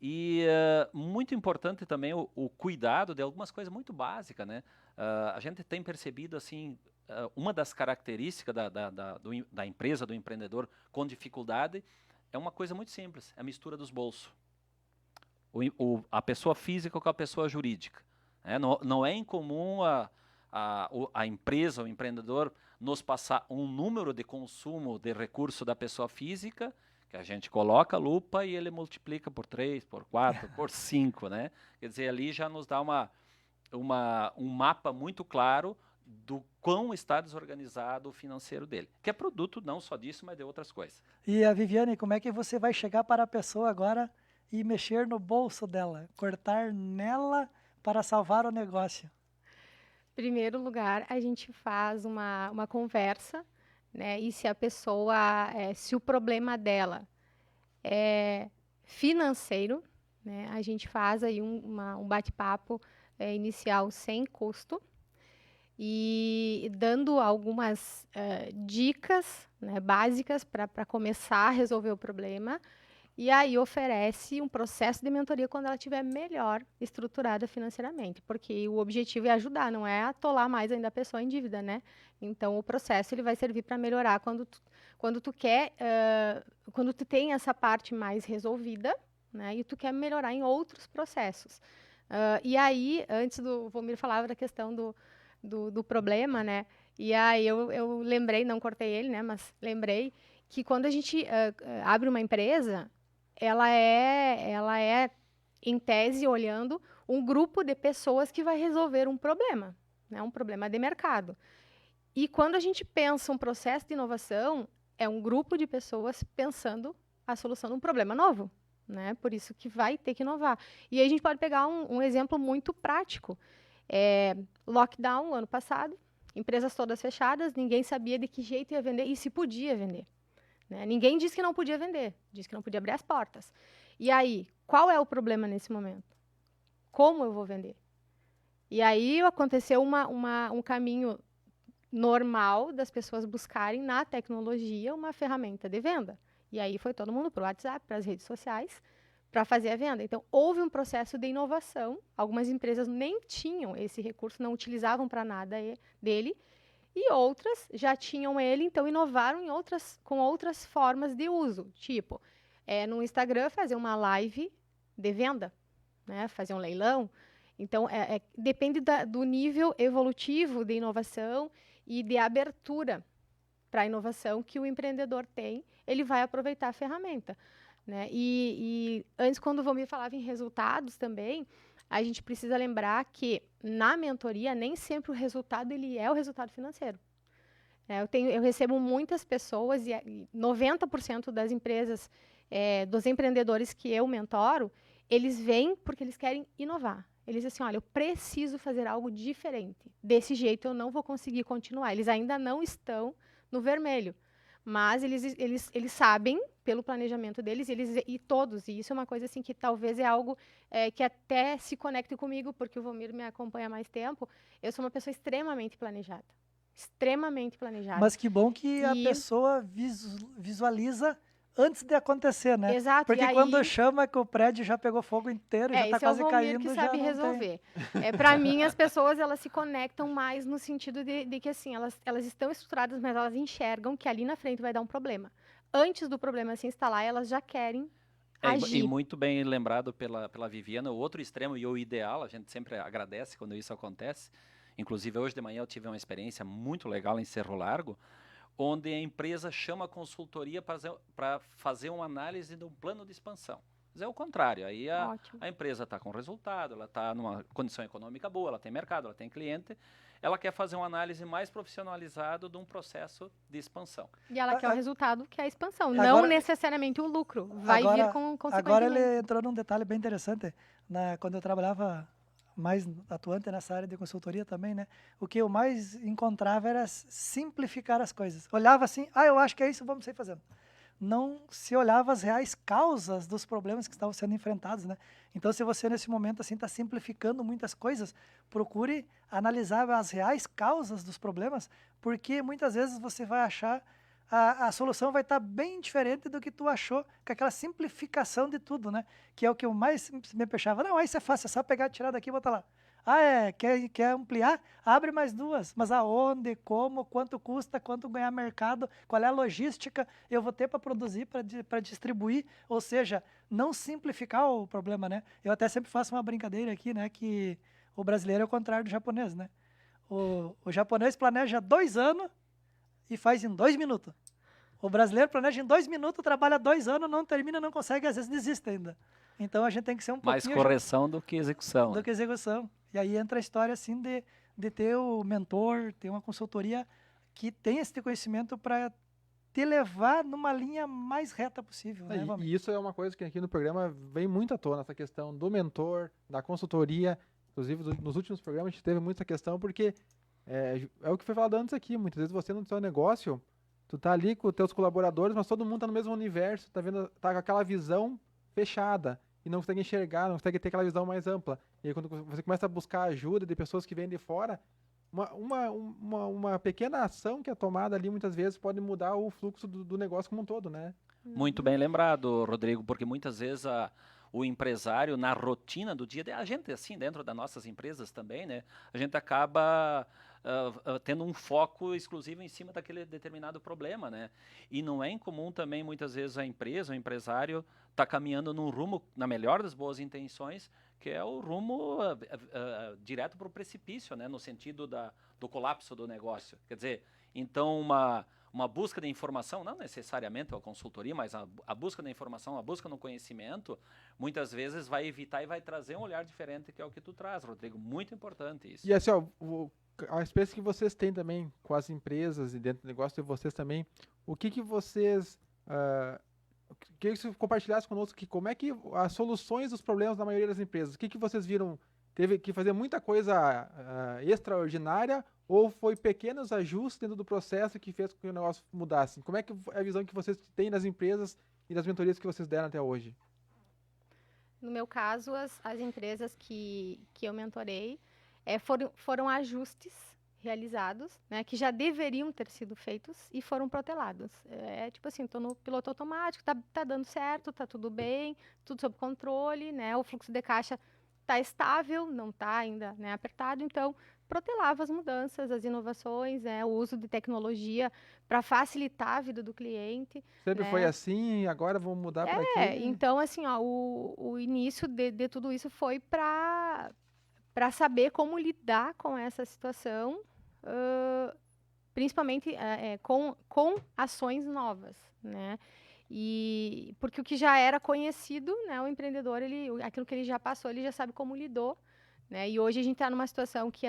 E muito importante também o cuidado de algumas coisas muito básicas, né? A gente tem percebido, assim, uma das características da empresa, do empreendedor com dificuldade, é uma coisa muito simples, é a mistura dos bolsos. A pessoa física com a pessoa jurídica. Né? Não é incomum a empresa, o empreendedor, nos passar um número de consumo de recurso da pessoa física, que a gente coloca a lupa e ele multiplica por 3, por 4, por 5. Né? Quer dizer, ali já nos dá um mapa muito claro do quão está desorganizado o financeiro dele. Que é produto não só disso, mas de outras coisas. E a Viviane, como é que você vai chegar para a pessoa agora e mexer no bolso dela, cortar nela para salvar o negócio? Em primeiro lugar, a gente faz uma conversa, né? E se a pessoa, se o problema dela é financeiro, né? A gente faz aí um bate-papo inicial sem custo e dando algumas dicas, né, básicas para começar a resolver o problema. E aí oferece um processo de mentoria quando ela estiver melhor estruturada financeiramente, porque o objetivo é ajudar, não é atolar mais ainda a pessoa em dívida, né? Então o processo ele vai servir para melhorar quando tu quer, quando tu tem essa parte mais resolvida, né? E tu quer melhorar em outros processos. E aí, antes do Volmir falava da questão do problema, né? E aí eu lembrei, não cortei ele, né? Mas lembrei que quando a gente abre uma empresa, ela é, em tese, olhando um grupo de pessoas que vai resolver um problema, né? Um problema de mercado. E quando a gente pensa um processo de inovação, é um grupo de pessoas pensando a solução de um problema novo, né? Por isso que vai ter que inovar. E aí a gente pode pegar um exemplo muito prático. Lockdown, ano passado, empresas todas fechadas, ninguém sabia de que jeito ia vender e se podia vender. Né? Ninguém disse que não podia vender, disse que não podia abrir as portas. E aí, qual é o problema nesse momento? Como eu vou vender? E aí aconteceu um caminho normal das pessoas buscarem na tecnologia uma ferramenta de venda. E aí foi todo mundo para o WhatsApp, para as redes sociais, para fazer a venda. Então, houve um processo de inovação. Algumas empresas nem tinham esse recurso, não utilizavam para nada dele, e outras já tinham ele, então inovaram com outras formas de uso. Tipo, no Instagram, fazer uma live de venda, né? Fazer um leilão. Então, depende do nível evolutivo de inovação e de abertura para a inovação que o empreendedor tem, ele vai aproveitar a ferramenta. Né? E antes, quando o Volmir falava em resultados também, a gente precisa lembrar que na mentoria nem sempre o resultado ele é o resultado financeiro. Eu recebo muitas pessoas e 90% das empresas, dos empreendedores que eu mentoro, eles vêm porque eles querem inovar. Eles dizem assim, olha, eu preciso fazer algo diferente. Desse jeito eu não vou conseguir continuar. Eles ainda não estão no vermelho. Mas eles sabem, pelo planejamento deles, e todos, e isso é uma coisa assim que talvez é algo que até se conecte comigo, porque o Volmir me acompanha há mais tempo, eu sou uma pessoa extremamente planejada. Extremamente planejada. Mas que bom que a pessoa visualiza antes de acontecer, né? Exato. Porque quando chama que o prédio já pegou fogo inteiro, já está quase caindo. Que sabe resolver. Para mim, as pessoas elas se conectam mais no sentido de que assim, elas estão estruturadas, mas elas enxergam que ali na frente vai dar um problema. Antes do problema se instalar, elas já querem agir. E muito bem lembrado pela Viviana, o outro extremo e o ideal, a gente sempre agradece quando isso acontece. Inclusive, hoje de manhã eu tive uma experiência muito legal em Cerro Largo, onde a empresa chama a consultoria para fazer uma análise de um plano de expansão. Mas é o contrário, aí a empresa está com resultado, ela está numa condição econômica boa, ela tem mercado, ela tem cliente, ela quer fazer uma análise mais profissionalizada de um processo de expansão. E ela quer o resultado, que é a expansão, não necessariamente o lucro, vai vir com consequentemente. Agora ele entrou num detalhe bem interessante, quando eu trabalhava mais atuante nessa área de consultoria também, né? O que eu mais encontrava era simplificar as coisas. Olhava assim, eu acho que é isso, vamos sair fazendo. não se olhava as reais causas dos problemas que estavam sendo enfrentados, né? Então, se você nesse momento assim está simplificando muitas coisas, procure analisar as reais causas dos problemas, porque muitas vezes você vai achar a solução vai estar bem diferente do que tu achou, com aquela simplificação de tudo, né? Que é o que eu mais me peixava. Não, isso é fácil, é só pegar, tirar daqui e botar lá. Quer ampliar? Abre mais duas. Mas aonde, como, quanto custa, quanto ganhar mercado, qual é a logística eu vou ter para produzir, para distribuir? Ou seja, não simplificar o problema, né? Eu até sempre faço uma brincadeira aqui, né? Que o brasileiro é o contrário do japonês, né? O japonês planeja 2 anos e faz em 2 minutos. O brasileiro planeja em 2 minutos, trabalha 2 anos, não termina, não consegue, às vezes desiste ainda. Então a gente tem que ser um Mais pouquinho correção do que execução. do que execução. E aí entra a história assim de ter o mentor, ter uma consultoria que tem esse conhecimento para te levar numa linha mais reta possível, né, Valmir? E isso é uma coisa que aqui no programa vem muito à tona, essa questão do mentor, da consultoria. Inclusive, nos últimos programas a gente teve muita questão, porque é o que foi falado antes aqui. Muitas vezes você no seu negócio, tu tá ali com os teus colaboradores, mas todo mundo tá no mesmo universo, tá com aquela visão fechada e não consegue enxergar, não consegue ter aquela visão mais ampla. E aí quando você começa a buscar ajuda de pessoas que vêm de fora, uma pequena ação que é tomada ali muitas vezes pode mudar o fluxo do negócio como um todo, né? Muito bem lembrado, Rodrigo, porque muitas vezes o empresário, na rotina do dia, a gente, assim, dentro das nossas empresas também, né, a gente acaba tendo um foco exclusivo em cima daquele determinado problema, né? E não é incomum também, muitas vezes, a empresa, o empresário, está caminhando num rumo, na melhor das boas intenções, que é o rumo direto para o precipício, né? No sentido do colapso do negócio. Quer dizer, então uma busca de informação, não necessariamente a consultoria, mas a busca da informação, a busca no conhecimento, muitas vezes vai evitar e vai trazer um olhar diferente, que é o que tu traz, Rodrigo. Muito importante isso. E assim, ó, a experiência que vocês têm também com as empresas e dentro do negócio de vocês também, o que vocês... queria que você compartilhasse conosco como é que as soluções dos problemas da maioria das empresas, o que vocês viram? Teve que fazer muita coisa extraordinária ou foi pequenos ajustes dentro do processo que fez com que o negócio mudasse? Como é que é a visão que vocês têm das empresas e das mentorias que vocês deram até hoje? No meu caso, as empresas que eu mentorei foram ajustes realizados, né, que já deveriam ter sido feitos e foram protelados. Tipo assim, estou no piloto automático, tá dando certo, tá tudo bem, tudo sob controle, né, o fluxo de caixa está estável, não está ainda, né, apertado, então protelava as mudanças, as inovações, o uso de tecnologia para facilitar a vida do cliente. Sempre né? foi assim, agora vamos mudar para aqui? Então assim, ó, o início de tudo isso foi para saber como lidar com essa situação, principalmente com ações novas, né? E porque o que já era conhecido, né, o empreendedor, aquilo que ele já passou, ele já sabe como lidou, né? E hoje a gente está numa situação que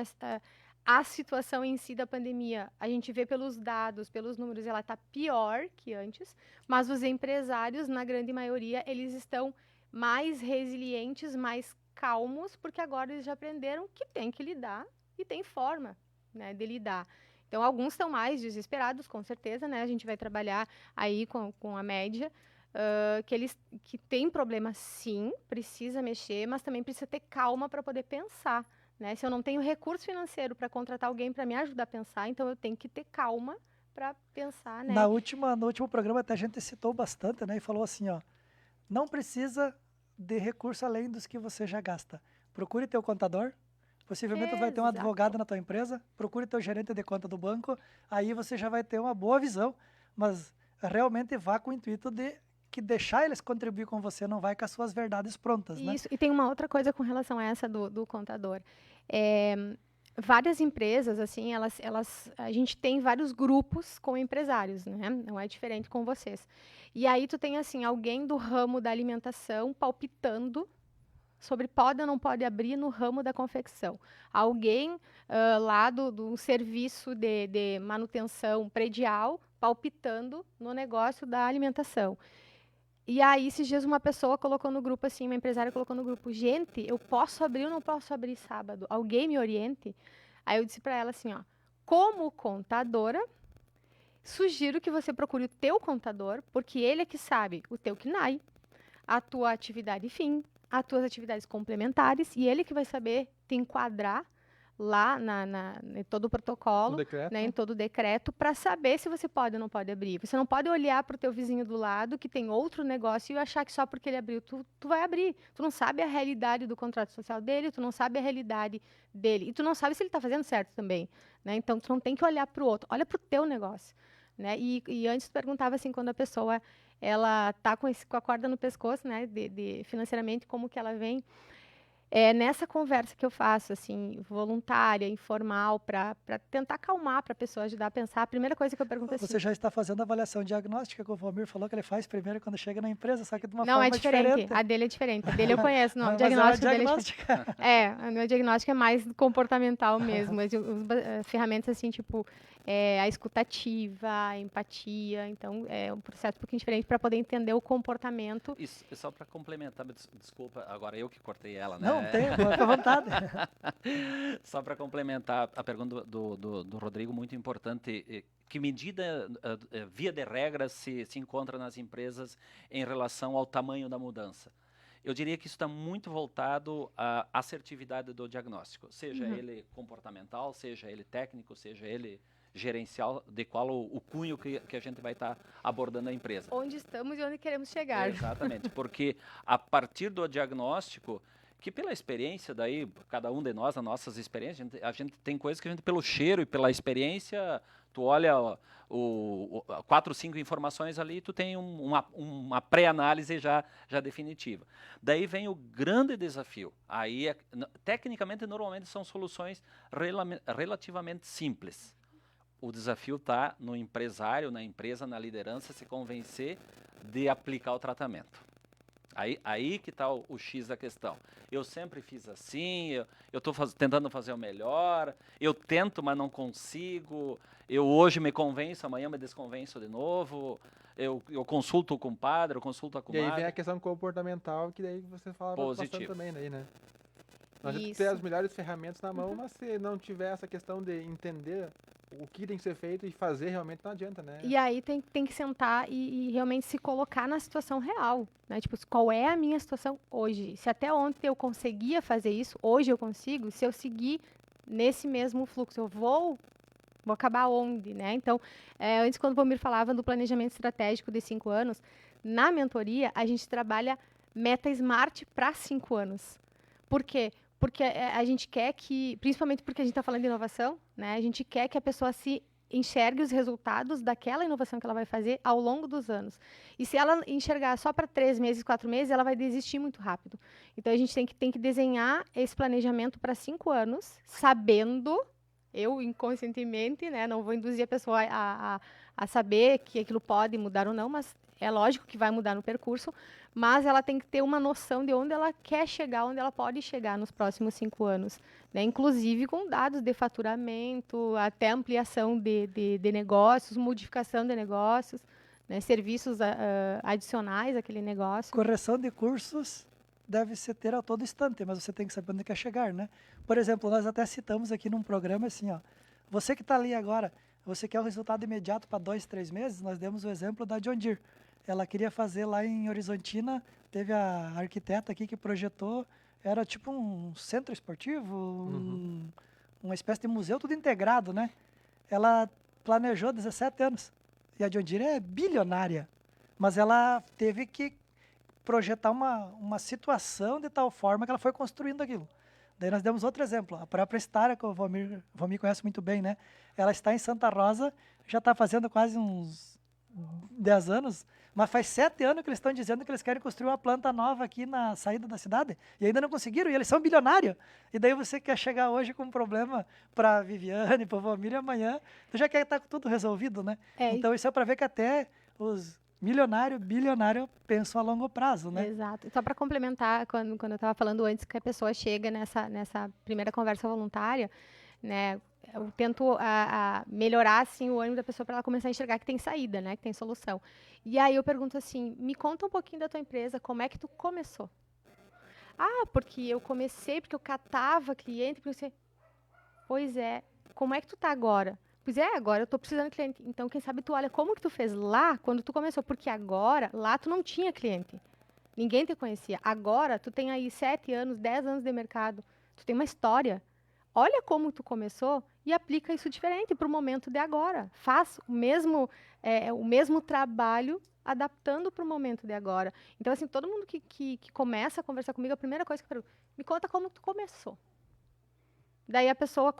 a situação em si da pandemia, a gente vê pelos dados, pelos números, ela está pior que antes, mas os empresários, na grande maioria, eles estão mais resilientes, mais calmos, porque agora eles já aprenderam que tem que lidar e tem forma, né, de lidar. Então, alguns estão mais desesperados, com certeza, né? A gente vai trabalhar aí com a média, que tem problema, sim, precisa mexer, mas também precisa ter calma para poder pensar, né? Se eu não tenho recurso financeiro para contratar alguém para me ajudar a pensar, então eu tenho que ter calma para pensar, né? No último programa até a gente citou bastante, né? E falou assim, ó, não precisa de recurso além dos que você já gasta. Procure teu contador. Possivelmente vai ter um advogado na tua empresa, procure teu gerente de conta do banco, aí você já vai ter uma boa visão, mas realmente vá com o intuito de que deixar eles contribuir com você, não vai com as suas verdades prontas, né? Isso, e tem uma outra coisa com relação a essa do contador. Várias empresas, assim, a gente tem vários grupos com empresários, né? Não é diferente com vocês. E aí tu tem, assim, alguém do ramo da alimentação palpitando sobre pode ou não pode abrir no ramo da confecção. Alguém lá do serviço de manutenção predial palpitando no negócio da alimentação. E aí, esses dias, uma pessoa colocou no grupo, assim, uma empresária colocou no grupo, gente, eu posso abrir ou não posso abrir sábado? Alguém me oriente? Aí eu disse para ela assim, ó, como contadora, sugiro que você procure o teu contador, porque ele é que sabe o teu KNAI, a tua atividade fim, as tuas atividades complementares, e ele que vai saber te enquadrar lá em todo o protocolo, No decreto. né, em todo o decreto, para saber se você pode ou não pode abrir. Você não pode olhar para o teu vizinho do lado que tem outro negócio e achar que só porque ele abriu, tu vai abrir. Tu não sabe a realidade do contrato social dele, tu não sabe a realidade dele, e tu não sabe se ele está fazendo certo também, né? Então, tu não tem que olhar para o outro, olha para o teu negócio, né? E antes tu perguntava assim, quando a pessoa ela tá com a corda no pescoço, né, financeiramente, como que ela vem. Nessa conversa que eu faço, assim, voluntária, informal, para tentar acalmar, para a pessoa ajudar a pensar, a primeira coisa que eu pergunto é assim... Você já está fazendo a avaliação diagnóstica, que o Valmir falou que ele faz primeiro quando chega na empresa, só que de uma Não, forma é diferente. diferente. A dele é diferente. A dele eu conheço. Não, o Mas é uma diagnóstico dele é diferente. diagnóstica. O meu diagnóstico é mais comportamental mesmo. Mas eu uso ferramentas assim, tipo, a escutativa, a empatia. Então, é um processo um pouquinho diferente para poder entender o comportamento. Isso, só para complementar, desculpa, agora eu que cortei ela, né? Não, tem, fica à vontade. Só para complementar a pergunta do Rodrigo, muito importante, que medida, via de regra, se encontra nas empresas em relação ao tamanho da mudança? Eu diria que isso está muito voltado à assertividade do diagnóstico, seja ele comportamental, seja ele técnico, seja ele gerencial, de qual o cunho que a gente vai estar abordando a empresa. Onde estamos e onde queremos chegar. Exatamente, porque a partir do diagnóstico, que pela experiência daí, cada um de nós, as nossas experiências, a gente tem coisas que a gente, pelo cheiro e pela experiência, tu olha 4, 5 informações ali e tu tem uma pré-análise já definitiva. Daí vem o grande desafio. Aí, tecnicamente, normalmente são soluções relativamente simples. O desafio está no empresário, na empresa, na liderança, se convencer de aplicar o tratamento. Aí que está o X da questão. Eu sempre fiz assim, eu estou tentando fazer o melhor, eu tento, mas não consigo, eu hoje me convenço, amanhã me desconvenço de novo, eu consulto o compadre, eu consulto a E comadre. aí vem a questão comportamental, que daí você fala bastante também, daí, né? Nós temos que ter as melhores ferramentas na mão, mas se não tiver essa questão de entender o que tem que ser feito e fazer, realmente não adianta, né? E aí tem que sentar e realmente se colocar na situação real, né? Tipo, qual é a minha situação hoje? Se até ontem eu conseguia fazer isso, hoje eu consigo, se eu seguir nesse mesmo fluxo, eu vou acabar onde, né? Então, antes quando o Valmir falava do planejamento estratégico de 5 anos, na mentoria a gente trabalha meta SMART para 5 anos. Por quê? Porque a gente quer que, principalmente porque a gente está falando de inovação, né? A gente quer que a pessoa se enxergue os resultados daquela inovação que ela vai fazer ao longo dos anos. E se ela enxergar só para 3 meses, 4 meses, ela vai desistir muito rápido. Então, a gente tem que desenhar esse planejamento para 5 anos, sabendo, eu inconscientemente, né? Não vou induzir a pessoa a saber que aquilo pode mudar ou não, mas é lógico que vai mudar no percurso, mas ela tem que ter uma noção de onde ela quer chegar, onde ela pode chegar nos próximos 5 anos, né? Inclusive com dados de faturamento, até ampliação de negócios, modificação de negócios, né? Serviços adicionais àquele negócio. Correção de cursos deve se ter a todo instante, mas você tem que saber onde quer chegar, né? Por exemplo, nós até citamos aqui num programa assim, ó, você que está ali agora, você quer o resultado imediato para 2, 3 meses, nós demos o exemplo da John Deere. Ela queria fazer lá em Horizontina, teve a arquiteta aqui que projetou, era tipo um centro esportivo, uma espécie de museu, tudo integrado, né? Ela planejou 17 anos, e a John Deere é bilionária, mas ela teve que projetar uma situação de tal forma que ela foi construindo aquilo. Daí nós demos outro exemplo, a própria Stara, que o Valmir conhece muito bem, né? Ela está em Santa Rosa, já está fazendo quase uns 10 anos, mas faz 7 anos que eles estão dizendo que eles querem construir uma planta nova aqui na saída da cidade, e ainda não conseguiram, e eles são bilionários. E daí você quer chegar hoje com um problema para a Viviane, para o Valmir, e amanhã tu já quer estar com tudo resolvido, né? Então isso é para ver que até os bilionário pensam a longo prazo, né? Exato. Só para complementar, quando eu estava falando antes que a pessoa chega nessa primeira conversa voluntária, né? Eu tento melhorar assim, o ânimo da pessoa para ela começar a enxergar que tem saída, né? Que tem solução. E aí eu pergunto assim, me conta um pouquinho da tua empresa, como é que tu começou? Ah, porque eu comecei, porque eu catava cliente, porque você... Pois é, como é que tu tá agora? Pois é, agora eu estou precisando de cliente. Então, quem sabe tu olha como que tu fez lá, quando tu começou. Porque agora, lá tu não tinha cliente. Ninguém te conhecia. Agora, tu tem aí 7 anos, 10 anos de mercado. Tu tem uma história. Olha como tu começou e aplica isso diferente para o momento de agora. Faz o mesmo trabalho adaptando para o momento de agora. Então, assim, todo mundo que começa a conversar comigo, a primeira coisa que eu pergunto, me conta como tu começou. Daí a pessoa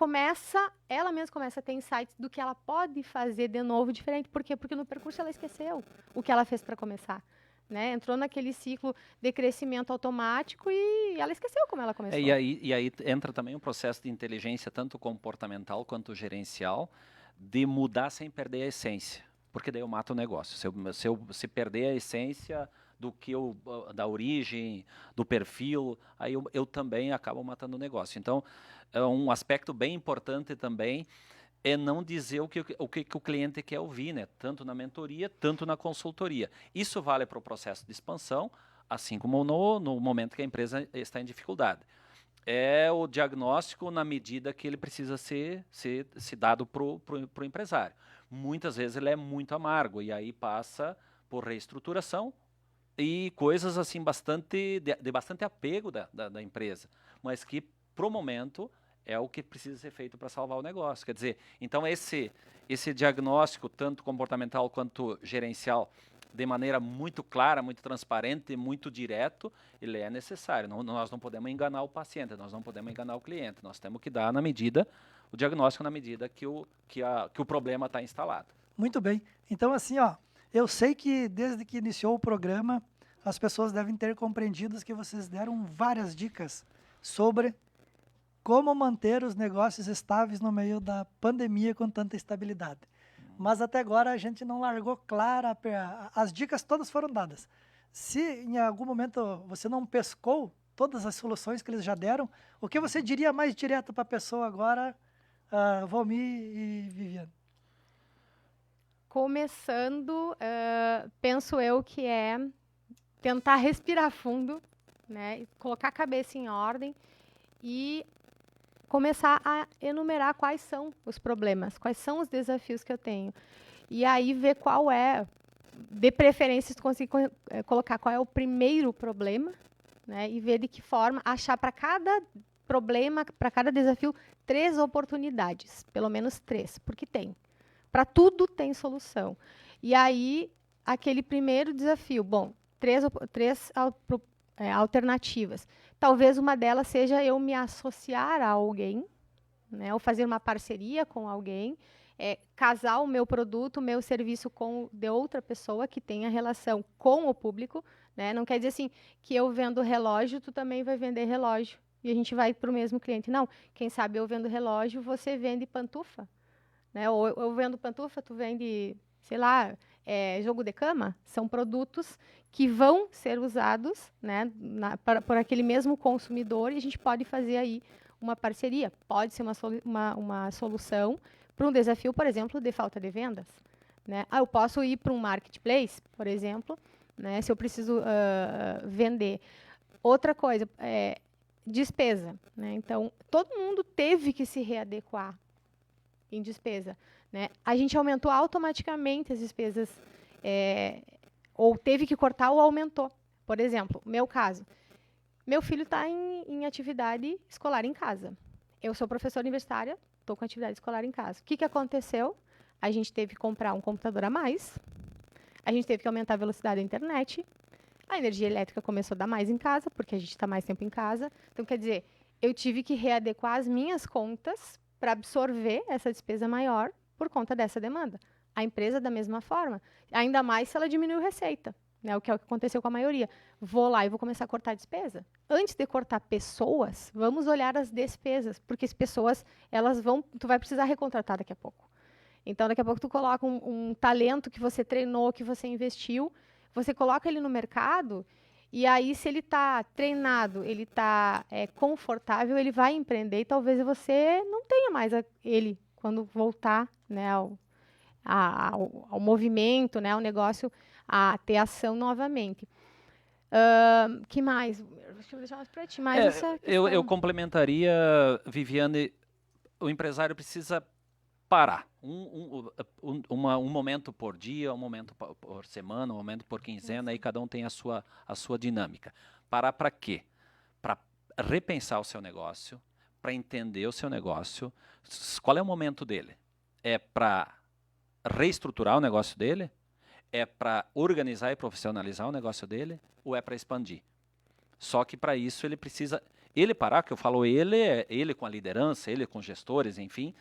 ela mesma começa a ter insights do que ela pode fazer de novo diferente. Por quê? Porque no percurso ela esqueceu o que ela fez para começar. Né? Entrou naquele ciclo de crescimento automático e ela esqueceu como ela começou. E aí entra também um processo de inteligência, tanto comportamental quanto gerencial, de mudar sem perder a essência. Porque daí eu mato o negócio. Se perder a essência da origem, do perfil, aí eu também acabo matando o negócio. Então, um aspecto bem importante também é não dizer o que o cliente quer ouvir, né? Tanto na mentoria, tanto na consultoria. Isso vale para o processo de expansão, assim como no momento que a empresa está em dificuldade. É o diagnóstico na medida que ele precisa ser dado para o empresário. Muitas vezes ele é muito amargo e aí passa por reestruturação e coisas assim de bastante apego da empresa, mas que pro momento é o que precisa ser feito para salvar o negócio. Quer dizer, então esse diagnóstico, tanto comportamental quanto gerencial, de maneira muito clara, muito transparente, muito direto, ele é necessário. Nós não podemos enganar o paciente, nós não podemos enganar o cliente. Nós temos que dar o diagnóstico na medida que o problema está instalado. Muito bem. Então, assim, eu sei que desde que iniciou o programa, as pessoas devem ter compreendido que vocês deram várias dicas sobre como manter os negócios estáveis no meio da pandemia com tanta estabilidade. Mas até agora a gente não largou clara, as dicas todas foram dadas. Se em algum momento você não pescou todas as soluções que eles já deram, o que você diria mais direto para a pessoa agora, Valmir e Viviane? Começando, penso eu que é tentar respirar fundo, né, colocar a cabeça em ordem e começar a enumerar quais são os problemas, quais são os desafios que eu tenho. E aí ver qual é, de preferência, se tu conseguir colocar qual é o primeiro problema, né, e ver de que forma achar para cada problema, para cada desafio, 3 oportunidades, pelo menos 3, porque tem. Para tudo tem solução. E aí, aquele primeiro desafio, bom, 3 alternativas. Talvez uma delas seja eu me associar a alguém, né, ou fazer uma parceria com alguém, casar o meu produto, o meu serviço com de outra pessoa que tenha relação com o público. Né? Não quer dizer assim que eu vendo relógio, tu também vai vender relógio. E a gente vai para o mesmo cliente. Não, quem sabe eu vendo relógio, você vende pantufa. Né? Ou eu vendo pantufa, tu vende, sei lá, jogo de cama. São produtos que vão ser usados, né, por aquele mesmo consumidor, e a gente pode fazer aí uma parceria. Pode ser uma solução para um desafio, por exemplo, de falta de vendas. Né? Eu posso ir para um marketplace, por exemplo, né, se eu preciso vender. Outra coisa, despesa. Né? Então, todo mundo teve que se readequar em despesa. Né? A gente aumentou automaticamente as despesas, ou teve que cortar ou aumentou. Por exemplo, meu caso, meu filho está em atividade escolar em casa. Eu sou professora universitária, estou com atividade escolar em casa. O que aconteceu? A gente teve que comprar um computador a mais, a gente teve que aumentar a velocidade da internet, a energia elétrica começou a dar mais em casa, porque a gente está mais tempo em casa. Então, quer dizer, eu tive que readequar as minhas contas para absorver essa despesa maior por conta dessa demanda. A empresa, da mesma forma, ainda mais se ela diminuiu receita, né, o que é o que aconteceu com a maioria. Vou lá e vou começar a cortar despesa. Antes de cortar pessoas, vamos olhar as despesas, porque as pessoas, tu vai precisar recontratar daqui a pouco. Então, daqui a pouco tu coloca um talento que você treinou, que você investiu, você coloca ele no mercado, e aí, se ele está treinado, ele está confortável, ele vai empreender, e talvez você não tenha mais ele quando voltar, né, ao movimento, né, ao negócio, a ter ação novamente. Que mais? Deixa eu deixar mais para ti. Eu complementaria, Viviane, o empresário precisa parar. Um momento por dia, um momento por semana, um momento por quinzena, aí cada um tem a sua dinâmica. Parar para quê? Para repensar o seu negócio, para entender o seu negócio. Qual é o momento dele? É para reestruturar o negócio dele? É para organizar e profissionalizar o negócio dele? Ou é para expandir? Só que para isso ele precisa... Ele parar, que eu falo ele com a liderança, ele com gestores, enfim,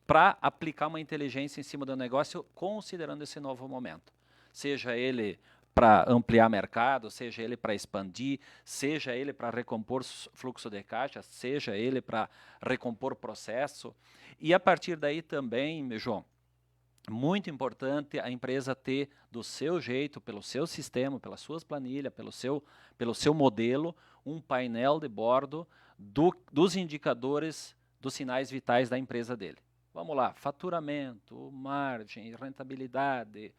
para aplicar uma inteligência em cima do negócio, considerando esse novo momento. Seja ele para ampliar mercado, seja ele para expandir, seja ele para recompor fluxo de caixa, seja ele para recompor processo. E a partir daí também, João, muito importante a empresa ter do seu jeito, pelo seu sistema, pelas suas planilhas, pelo seu modelo, um painel de bordo dos indicadores, dos sinais vitais da empresa dele. Vamos lá, faturamento, margem, rentabilidade,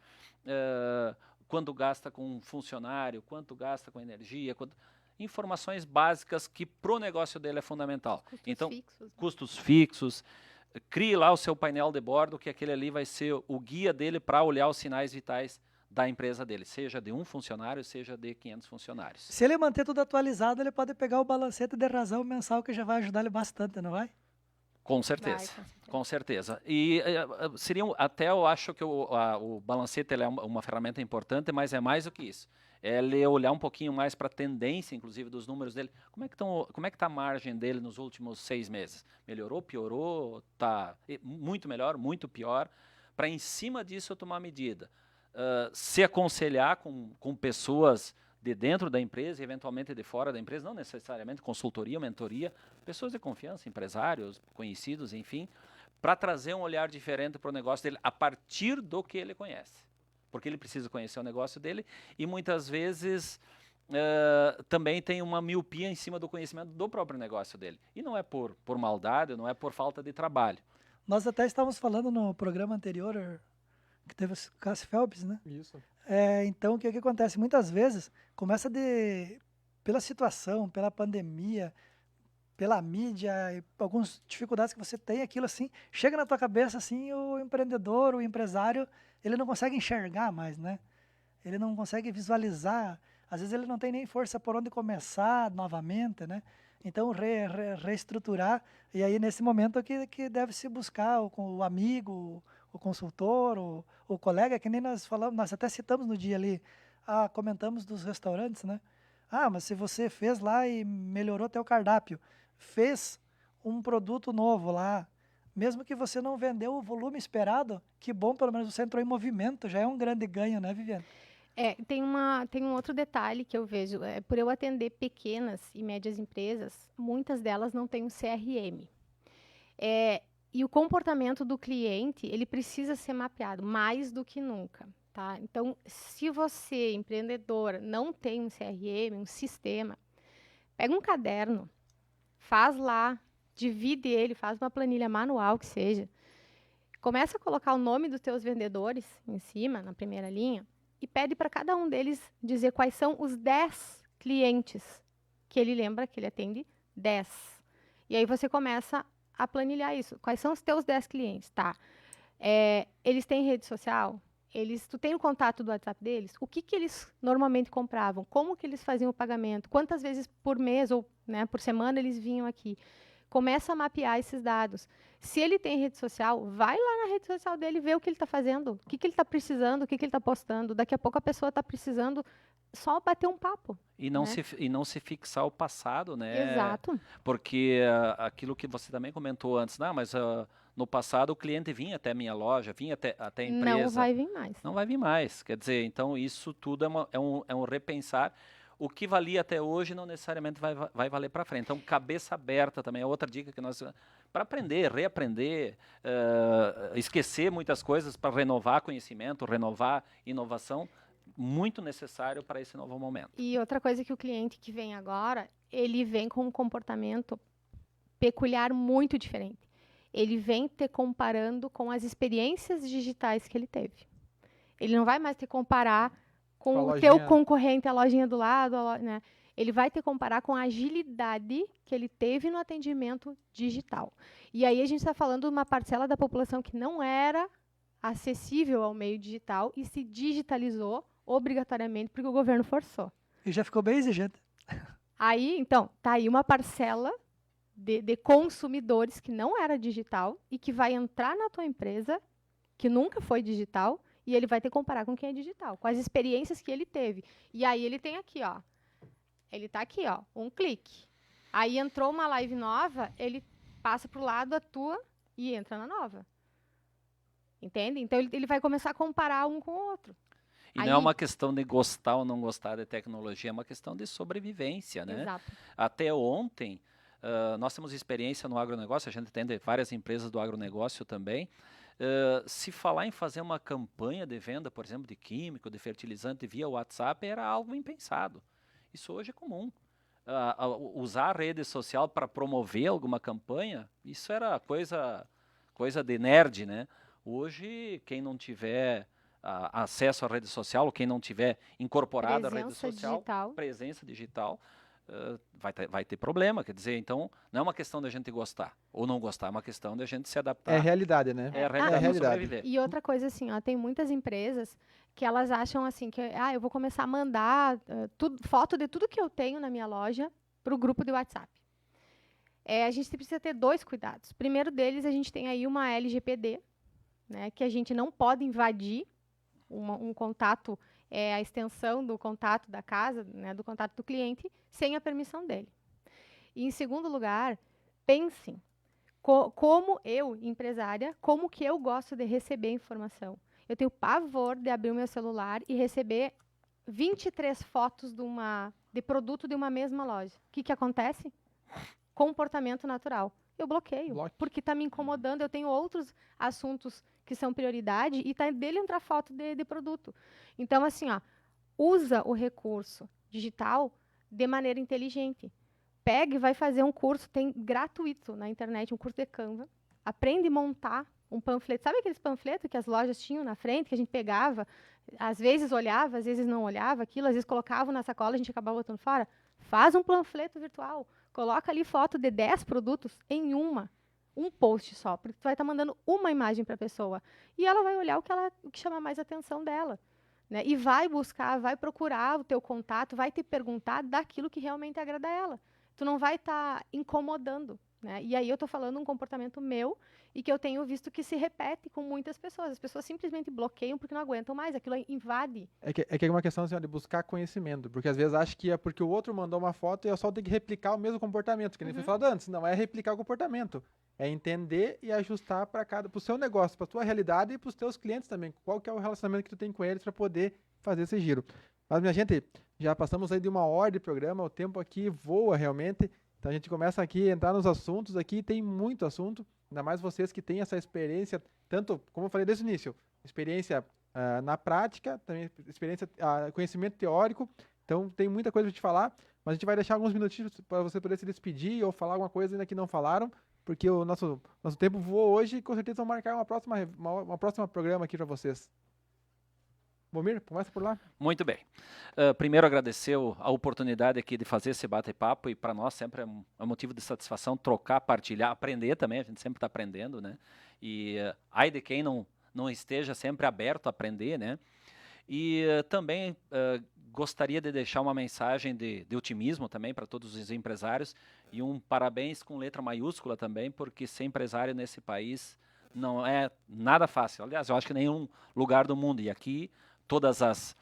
quanto gasta com um funcionário, quanto gasta com energia, informações básicas que para o negócio dele é fundamental. Então, custos fixos. Crie lá o seu painel de bordo, que aquele ali vai ser o guia dele para olhar os sinais vitais da empresa dele, seja de um funcionário, seja de 500 funcionários. Se ele manter tudo atualizado, ele pode pegar o balancete de razão mensal, que já vai ajudar ele bastante, não vai? Com certeza, com certeza. E até eu acho que o balancete ele é uma ferramenta importante, mas é mais do que isso. É ele olhar um pouquinho mais para a tendência, inclusive, dos números dele. Como é que está a margem dele nos últimos 6 meses? Melhorou, piorou? Está muito melhor, muito pior? Para, em cima disso, eu tomar medida. Se aconselhar com pessoas de dentro da empresa e, eventualmente, de fora da empresa, não necessariamente consultoria, mentoria, pessoas de confiança, empresários, conhecidos, enfim, para trazer um olhar diferente para o negócio dele a partir do que ele conhece. Porque ele precisa conhecer o negócio dele e muitas vezes também tem uma miopia em cima do conhecimento do próprio negócio dele. E não é por maldade, não é por falta de trabalho. Nós até estávamos falando no programa anterior, que teve o Cássio Phelps, né? Isso. Então, o que acontece? Muitas vezes, começa pela situação, pela pandemia, pela mídia, e algumas dificuldades que você tem, aquilo assim, chega na tua cabeça, assim, o empreendedor, o empresário, ele não consegue enxergar mais, né? Ele não consegue visualizar, às vezes ele não tem nem força por onde começar novamente, né? Então, reestruturar, e aí nesse momento que deve se buscar o amigo, o consultor, o colega, que nem nós falamos, nós até citamos no dia ali, comentamos dos restaurantes, né? Mas se você fez lá e melhorou teu cardápio, fez um produto novo lá, mesmo que você não vendeu o volume esperado, que bom, pelo menos você entrou em movimento, já é um grande ganho, né, Viviane? Tem um outro detalhe que eu vejo, por eu atender pequenas e médias empresas, muitas delas não têm um CRM. E o comportamento do cliente, ele precisa ser mapeado mais do que nunca, tá? Então, se você, empreendedor, não tem um CRM, um sistema, pega um caderno, faz lá, divide ele, faz uma planilha manual que seja, começa a colocar o nome dos teus vendedores em cima, na primeira linha, e pede para cada um deles dizer quais são os 10 clientes que ele lembra que ele atende 10. E aí você começa a planilhar isso. Quais são os teus 10 clientes? Tá. Eles têm rede social? Tu tem o contato do WhatsApp deles? O que eles normalmente compravam? Como que eles faziam o pagamento? Quantas vezes por mês ou, né, por semana eles vinham aqui? Começa a mapear esses dados. Se ele tem rede social, vai lá na rede social dele e vê o que ele está fazendo, o que ele está precisando, o que ele está postando. Daqui a pouco a pessoa está precisando só bater um papo. E não se fixar o passado, né? Exato. Porque aquilo que você também comentou antes, mas no passado o cliente vinha até a minha loja, vinha até a empresa. Não vai vir mais. Não vai vir mais. Quer dizer, então isso tudo é um repensar. O que valia até hoje não necessariamente vai valer para frente. Então, cabeça aberta também é outra dica que nós... Para aprender, reaprender, esquecer muitas coisas para renovar conhecimento, renovar inovação, muito necessário para esse novo momento. E outra coisa que o cliente que vem agora, ele vem com um comportamento peculiar muito diferente. Ele vem te comparando com as experiências digitais que ele teve. Ele não vai mais te comparar com o teu concorrente, a lojinha do lado, né? Ele vai te comparar com a agilidade que ele teve no atendimento digital. E aí a gente está falando de uma parcela da população que não era acessível ao meio digital e se digitalizou obrigatoriamente porque o governo forçou. E já ficou bem exigente. Aí, então, tá aí uma parcela de consumidores que não era digital e que vai entrar na tua empresa, que nunca foi digital, e ele vai te comparar com quem é digital, com as experiências que ele teve. E aí ele tem aqui, ó. Ele tá aqui, ó, um clique. Aí entrou uma live nova, ele passa pro lado da tua e entra na nova. Entende? Então ele vai começar a comparar um com o outro. E Aí- não é uma questão de gostar ou não gostar de tecnologia, é uma questão de sobrevivência, né? Exato. Até ontem, nós temos experiência no agronegócio, a gente tem várias empresas do agronegócio também. Se falar em fazer uma campanha de venda, por exemplo, de químico, de fertilizante via WhatsApp, era algo impensado. Isso hoje é comum. Usar a rede social para promover alguma campanha, isso era coisa de nerd, né? Hoje, quem não tiver acesso à rede social, ou quem não tiver incorporado à rede Presença social, digital. presença digital, vai ter problema. Quer dizer, então, não é uma questão da gente gostar ou não gostar, é uma questão da gente se adaptar. É realidade, né? É a realidade, realidade. para sobreviver. E outra coisa assim, ó, tem muitas empresas que elas acham assim que eu vou começar a mandar foto de tudo que eu tenho na minha loja para o grupo de WhatsApp. A gente precisa ter 2 cuidados. Primeiro deles, a gente tem aí uma LGPD, né, que a gente não pode invadir um contato, a extensão do contato da casa, né, do contato do cliente, sem a permissão dele. E, em segundo lugar, pensem, como eu, empresária, como que eu gosto de receber informação. Eu tenho pavor de abrir o meu celular e receber 23 fotos de produto de uma mesma loja. O que acontece? Comportamento natural. Eu bloqueio, Bloque. porque está me incomodando. Eu tenho outros assuntos que são prioridade e está dele entrar foto de produto. Então, assim, ó, usa o recurso digital de maneira inteligente. Pega e vai fazer um curso, tem gratuito na internet, um curso de Canva. Aprende a montar um panfleto. Sabe aqueles panfletos que as lojas tinham na frente, que a gente pegava, às vezes olhava, às vezes não olhava aquilo, às vezes colocava na sacola, a gente acabava botando fora? Faz um panfleto virtual. Coloca ali foto de 10 produtos em um post só, porque tu vai estar mandando uma imagem para a pessoa. E ela vai olhar o que chama mais atenção dela. Né? E vai buscar, vai procurar o teu contato, vai te perguntar daquilo que realmente agrada a ela. Tu não vai estar incomodando. Né? E aí eu estou falando um comportamento meu e que eu tenho visto que se repete com muitas pessoas. As pessoas simplesmente bloqueiam porque não aguentam mais, aquilo invade. É que é uma questão assim, ó, de buscar conhecimento, porque às vezes acha que é porque o outro mandou uma foto e eu só tenho que replicar o mesmo comportamento, que nem foi falado antes. Não é replicar o comportamento, é entender e ajustar para o seu negócio, para a tua realidade e para os teus clientes também. Qual que é o relacionamento que tu tem com eles para poder fazer esse giro. Mas, minha gente, já passamos aí de 1 hora de programa, o tempo aqui voa realmente. Então a gente começa aqui a entrar nos assuntos aqui, tem muito assunto, ainda mais vocês que têm essa experiência, tanto, como eu falei desde o início, experiência na prática, também experiência, conhecimento teórico, então tem muita coisa para te falar, mas a gente vai deixar alguns minutinhos para você poder se despedir ou falar alguma coisa ainda que não falaram, porque o nosso tempo voou hoje e com certeza vamos marcar uma próxima programa aqui para vocês. Bomir, começa por lá. Muito bem. Primeiro, agradecer a oportunidade aqui de fazer esse bate-papo e para nós sempre é um motivo de satisfação trocar, partilhar, aprender também, a gente sempre está aprendendo, né? E ai de quem não esteja sempre aberto a aprender, né? E também gostaria de deixar uma mensagem de otimismo também para todos os empresários e um parabéns com letra maiúscula também, porque ser empresário nesse país não é nada fácil. Aliás, eu acho que nenhum lugar do mundo. E aqui todas as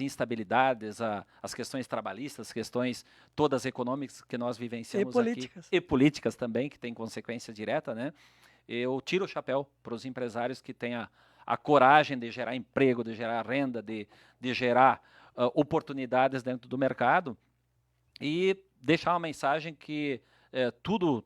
instabilidades, as questões trabalhistas, as questões todas econômicas que nós vivenciamos aqui. E políticas também, que tem consequência direta, né? Eu tiro o chapéu para os empresários que têm a coragem de gerar emprego, de gerar renda, de gerar oportunidades dentro do mercado e deixar uma mensagem que tudo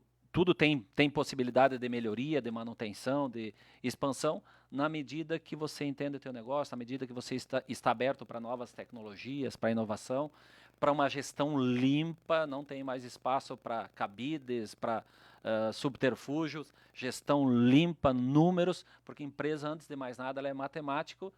tem possibilidade de melhoria, de manutenção, de expansão, na medida que você entende o teu negócio, na medida que você está aberto para novas tecnologias, para inovação, para uma gestão limpa, não tem mais espaço para cabides, para subterfúgios, gestão limpa, números, porque empresa, antes de mais nada, ela é matemático,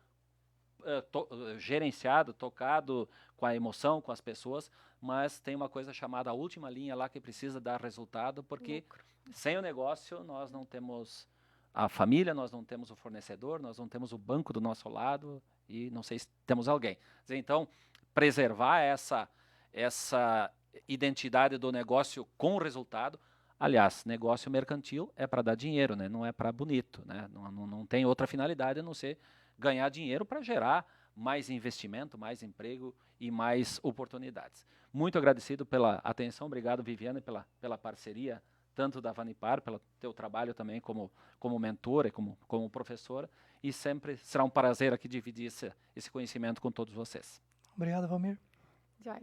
gerenciado, tocado com a emoção, com as pessoas, mas tem uma coisa chamada a última linha lá que precisa dar resultado, porque sem o negócio nós não temos a família, nós não temos o fornecedor, nós não temos o banco do nosso lado e não sei se temos alguém. Então, preservar essa identidade do negócio com resultado. Aliás, negócio mercantil é para dar dinheiro, né? Não é para bonito, né? Não tem outra finalidade a não ser ganhar dinheiro para gerar mais investimento, mais emprego e mais oportunidades. Muito agradecido pela atenção, obrigado, Viviane, pela parceria, tanto da Vanipar, pelo teu trabalho também como mentora e como professora, e sempre será um prazer aqui dividir esse conhecimento com todos vocês. Obrigado, Valmir.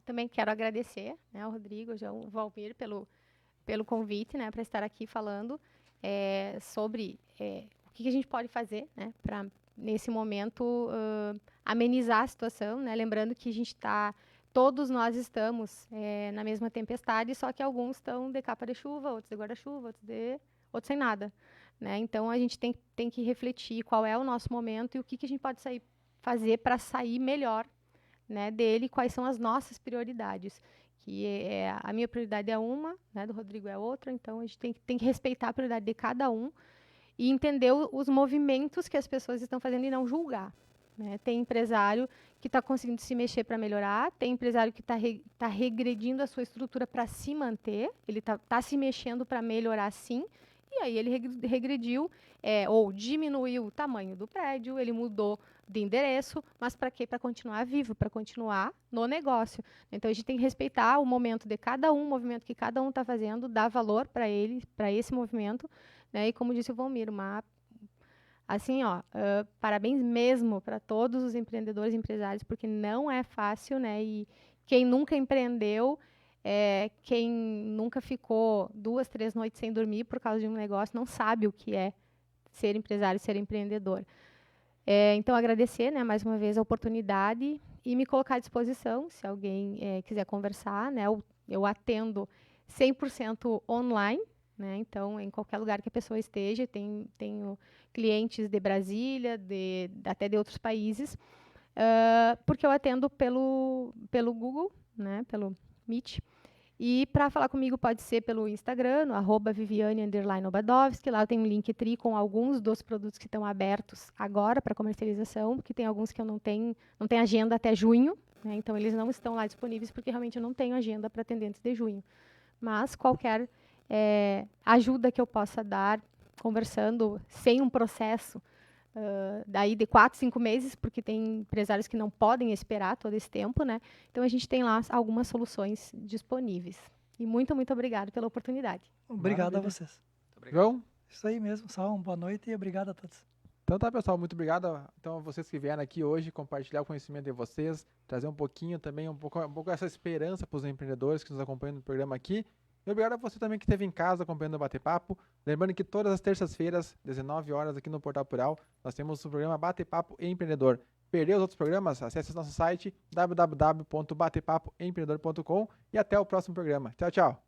Também quero agradecer, né, ao Rodrigo, ao Valmir pelo convite, né, para estar aqui falando sobre o que a gente pode fazer, né, para nesse momento amenizar a situação, né, lembrando que todos nós estamos na mesma tempestade, só que alguns estão de capa de chuva, outros de guarda-chuva, outros sem nada, né? Então a gente tem que refletir qual é o nosso momento e o que a gente pode fazer para sair melhor, né, dele, quais são as nossas prioridades. A minha prioridade é uma, né, do Rodrigo é outra, então a gente tem que respeitar a prioridade de cada um e entender os movimentos que as pessoas estão fazendo e não julgar. Né? Tem empresário que está conseguindo se mexer para melhorar, tem empresário que está regredindo a sua estrutura para se manter, ele está se mexendo para melhorar sim, e aí ele regrediu ou diminuiu o tamanho do prédio, ele mudou de endereço, mas para quê? Para continuar vivo, para continuar no negócio. Então a gente tem que respeitar o momento de cada um, o movimento que cada um está fazendo, dar valor para ele, para esse movimento, né? E como disse o Valmir, assim, parabéns mesmo para todos os empreendedores e empresários, porque não é fácil, né? E quem nunca empreendeu, quem nunca ficou 2, 3 noites sem dormir por causa de um negócio, não sabe o que é ser empresário, ser empreendedor. Então, agradecer, né, mais uma vez a oportunidade e me colocar à disposição, se alguém quiser conversar, né? Eu atendo 100% online, né? Então, em qualquer lugar que a pessoa esteja, tenho clientes de Brasília, até de outros países, porque eu atendo pelo Google, né? Pelo Meet. E para falar comigo pode ser pelo Instagram, no @Viviane_Obadovski. Lá eu tenho um Linktree com alguns dos produtos que estão abertos agora para comercialização, porque tem alguns que eu não tenho agenda até junho, né? Então eles não estão lá disponíveis porque realmente eu não tenho agenda para atendentes de junho. Mas qualquer ajuda que eu possa dar, conversando sem um processo daí de 4, 5 meses, porque tem empresários que não podem esperar todo esse tempo, né? Então a gente tem lá algumas soluções disponíveis. E muito, muito obrigado pela oportunidade. Obrigado a vocês. João? Isso aí mesmo, só uma boa noite e obrigado a todos. Então tá, pessoal, muito obrigado. Então, vocês que vieram aqui hoje compartilhar o conhecimento de vocês, trazer um pouquinho também, um pouco essa esperança para os empreendedores que nos acompanham no programa aqui. E obrigado a você também que esteve em casa acompanhando o Bate-Papo. Lembrando que todas as terças-feiras, 19 horas, aqui no Portal Plural, nós temos o programa Bate-Papo Empreendedor. Perdeu os outros programas? Acesse nosso site www.batepapoempreendedor.com e até o próximo programa. Tchau, tchau!